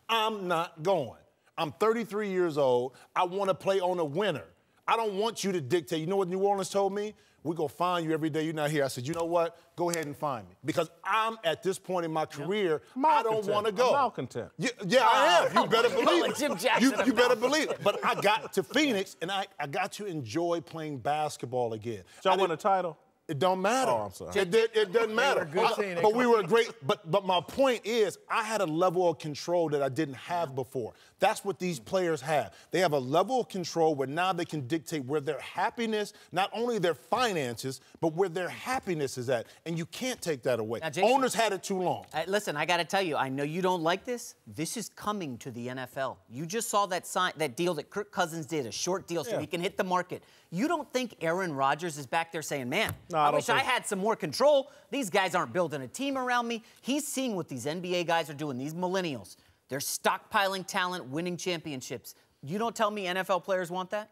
I'm not going. I'm 33 years old. I want to play on a winner. I don't want you to dictate. You know what New Orleans told me? We're going to find you every day you're not here. I said, you know what? Go ahead and find me. Because I'm at this point in my career, I don't want to go. I'm malcontent. Yeah, I am. You better believe it. Jim Jackson, you better believe it. But I got to Phoenix, and I got to enjoy playing basketball again. Y'all won a title? It don't matter. Oh, I'm sorry. It doesn't matter. But we were great. But my point is, I had a level of control that I didn't have before. That's what these players have. They have a level of control where now they can dictate where their happiness, not only their finances, but where their happiness is at. And you can't take that away. Now, Jason, owners had it too long. Listen, I got to tell you, I know you don't like this. This is coming to the NFL. You just saw that deal that Kirk Cousins did, a short deal so he can hit the market. You don't think Aaron Rodgers is back there saying, man, I wish I had some more control. These guys aren't building a team around me. He's seeing what these NBA guys are doing, these millennials. They're stockpiling talent, winning championships. You don't tell me NFL players want that?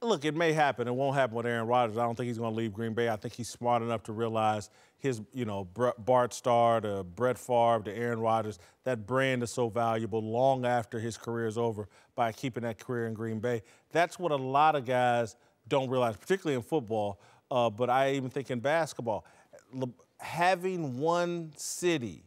Look, it may happen. It won't happen with Aaron Rodgers. I don't think he's going to leave Green Bay. I think he's smart enough to realize his, Bart Starr to Brett Favre to Aaron Rodgers, that brand is so valuable long after his career is over by keeping that career in Green Bay. That's what a lot of guys don't realize, particularly in football, but I even think in basketball. Having one city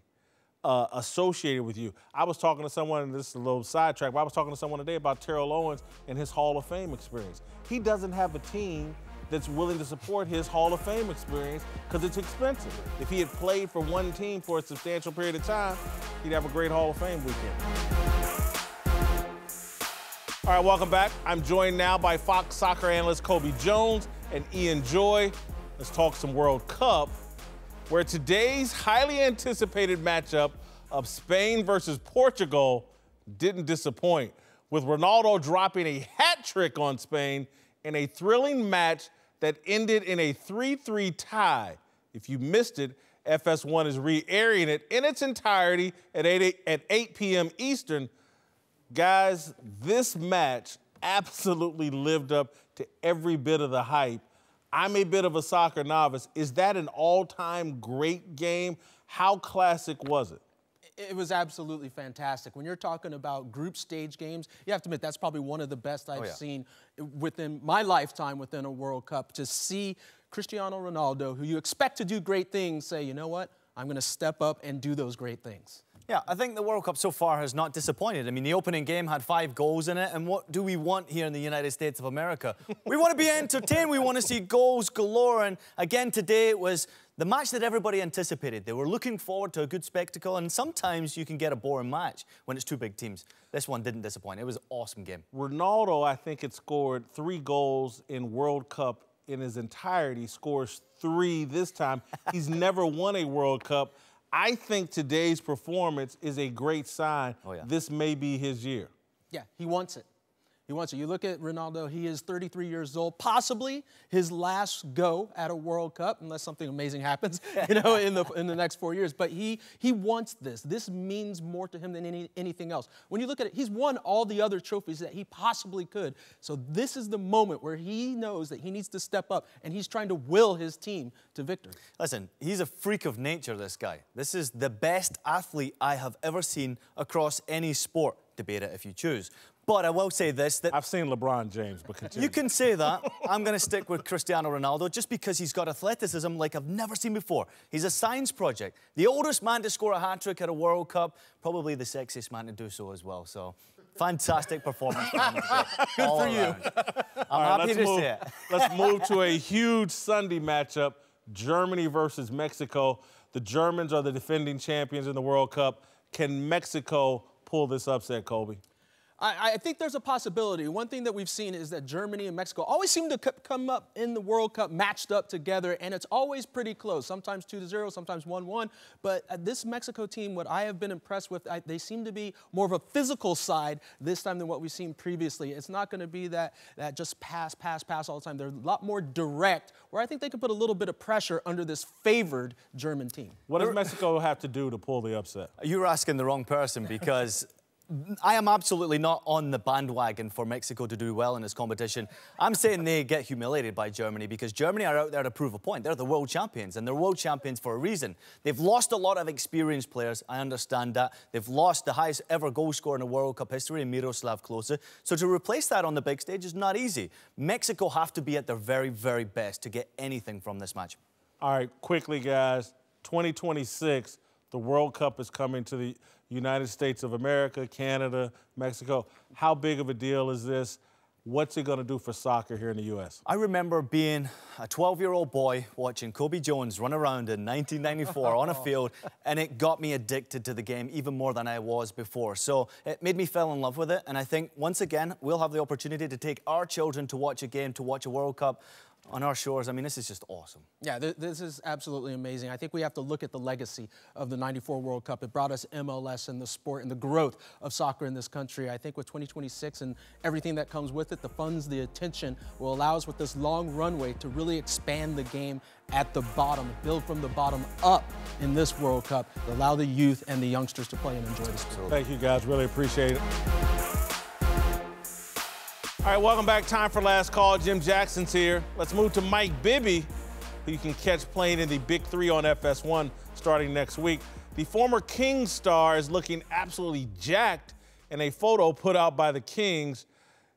associated with you. I was talking to someone, and this is a little sidetrack, but I was talking to someone today about Terrell Owens and his Hall of Fame experience. He doesn't have a team that's willing to support his Hall of Fame experience because it's expensive. If he had played for one team for a substantial period of time, he'd have a great Hall of Fame weekend. All right, welcome back. I'm joined now by Fox soccer analyst Kobe Jones and Ian Joy. Let's talk some World Cup, where today's highly anticipated matchup of Spain versus Portugal didn't disappoint, with Ronaldo dropping a hat trick on Spain in a thrilling match that ended in a 3-3 tie. If you missed it, FS1 is re-airing it in its entirety at 8 p.m. Eastern. Guys, this match absolutely lived up to every bit of the hype. I'm a bit of a soccer novice. Is that an all-time great game? How classic was it? It was absolutely fantastic. When you're talking about group stage games, you have to admit that's probably one of the best I've seen within my lifetime within a World Cup. To see Cristiano Ronaldo, who you expect to do great things, say, you know what, I'm going to step up and do those great things. Yeah, I think the World Cup so far has not disappointed. I mean, the opening game had 5 goals in it, and what do we want here in the United States of America? We want to be entertained. We want to see goals galore, and again today it was the match that everybody anticipated. They were looking forward to a good spectacle, and sometimes you can get a boring match when it's 2 big teams. This one didn't disappoint. It was an awesome game. Ronaldo, I think, had scored 3 goals in World Cup in his entirety, scores 3 this time. He's never won a World Cup. I think today's performance is a great sign. This may be his year. Yeah, he wants it. He wants it. You look at Ronaldo, he is 33 years old, possibly his last go at a World Cup, unless something amazing happens, in the next 4 years. But he wants this. This means more to him than anything else. When you look at it, he's won all the other trophies that he possibly could. So this is the moment where he knows that he needs to step up, and he's trying to will his team to victory. Listen, he's a freak of nature, this guy. This is the best athlete I have ever seen across any sport. Debate it if you choose. But I will say this, that I've seen LeBron James, but continue. you can say that. I'm going to stick with Cristiano Ronaldo just because he's got athleticism like I've never seen before. He's a science project. The oldest man to score a hat-trick at a World Cup, probably the sexiest man to do so as well. So, fantastic performance. Good for you. I'm happy to say it. Let's move to a huge Sunday matchup, Germany versus Mexico. The Germans are the defending champions in the World Cup. Can Mexico pull this upset, Colby? I think there's a possibility. One thing that we've seen is that Germany and Mexico always seem to come up in the World Cup matched up together, and it's always pretty close, sometimes 2-0, sometimes 1-1. But this Mexico team, what I have been impressed with, they seem to be more of a physical side this time than what we've seen previously. It's not going to be that just pass all the time. They're a lot more direct, where I think they could put a little bit of pressure under this favored German team. What does Mexico have to do to pull the upset? You're asking the wrong person because I am absolutely not on the bandwagon for Mexico to do well in this competition. I'm saying they get humiliated by Germany because Germany are out there to prove a point. They're the world champions, and they're world champions for a reason. They've lost a lot of experienced players. I understand that. They've lost the highest ever goal scorer in the World Cup history, Miroslav Klose. So to replace that on the big stage is not easy. Mexico have to be at their very, very best to get anything from this match. All right, quickly, guys. 2026, the World Cup is coming to the United States of America, Canada, Mexico. How big of a deal is this? What's it going to do for soccer here in the U.S.? I remember being a 12-year-old boy watching Kobe Jones run around in 1994 on a field, and it got me addicted to the game even more than I was before. So it made me fall in love with it, and I think, once again, we'll have the opportunity to take our children to watch a game, to watch a World Cup on our shores. I mean, this is just awesome. Yeah, this is absolutely amazing. I think we have to look at the legacy of the '94 World Cup. It brought us MLS and the sport and the growth of soccer in this country. I think with 2026 and everything that comes with it, the funds, the attention will allow us with this long runway to really expand the game at the bottom, build from the bottom up in this World Cup, allow the youth and the youngsters to play and enjoy the sport. Thank you, guys. Really appreciate it. All right, welcome back. Time for Last Call. Jim Jackson's here. Let's move to Mike Bibby, who you can catch playing in the Big Three on FS1 starting next week. The former Kings star is looking absolutely jacked in a photo put out by the Kings.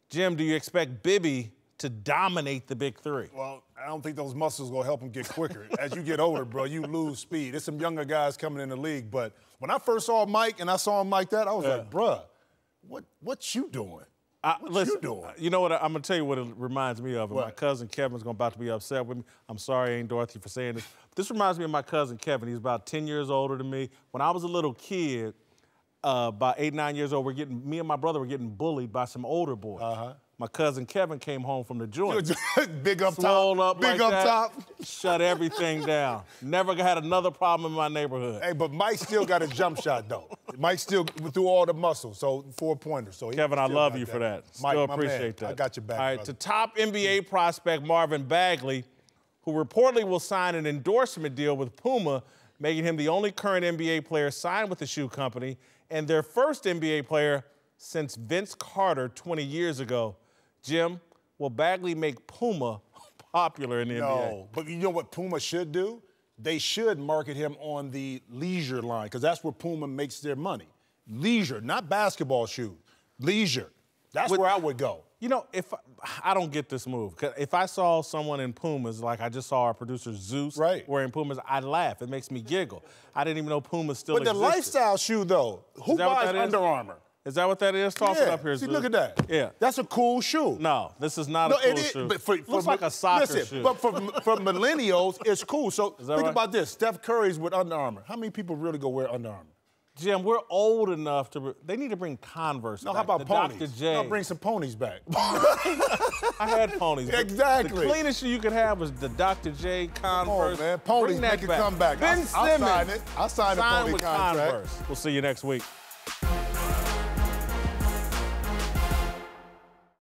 Jim, do you expect Bibby to dominate the Big Three? Well, I don't think those muscles will help him get quicker. As you get older, bro, you lose speed. There's some younger guys coming in the league, but when I first saw Mike and I saw him like that, I was like, bruh, what you doing? What you doing? You know what? I'm going to tell you what it reminds me of. My cousin Kevin's about to be upset with me. I'm sorry, Aunt Dorothy, for saying this. This reminds me of my cousin Kevin. He's about 10 years older than me. When I was a little kid, about 8, 9 years old, me and my brother were getting bullied by some older boys. My cousin Kevin came home from the joint. Big up Swole top. Up Big like up that, top. Shut everything down. Never had another problem in my neighborhood. Hey, but Mike still got a jump shot, though. Mike still threw all the muscle, so 4-pointers. So Kevin, I love you for that. Mike, Still appreciate that. I got your back, All right, brother. to top NBA prospect Marvin Bagley, who reportedly will sign an endorsement deal with Puma, making him the only current NBA player signed with the shoe company and their first NBA player since Vince Carter 20 years ago. Jim, will Bagley make Puma popular in the NBA? No, but you know what Puma should do? They should market him on the leisure line, because that's where Puma makes their money. Leisure, not basketball shoes. Leisure. That's where I would go. You know, I don't get this move. 'Cause if I saw someone in Pumas, like I just saw our producer Zeus wearing Pumas, I'd laugh. It makes me giggle. I didn't even know Pumas still existed. But the lifestyle shoe, though, who buys Under Armour? Is that what that is? Toss it up here, See, Zeus. look at that. Yeah. That's a cool shoe. No, this is not a cool shoe. But looks like a soccer shoe. But for millennials, it's cool. So think right? about this. Steph Curry's with Under Armour. How many people really go wear Under Armour? Jim, we're old enough to. They need to bring Converse back. How about the ponies? Dr. J. No, bring some ponies back. I had ponies. Exactly. The cleanest shoe you could have was the Dr. J. Converse. Come on, man. Ponies bring that make it back. come back. Ben I'll Simmons. sign it. I'll sign a pony with contract. Converse. We'll see you next week.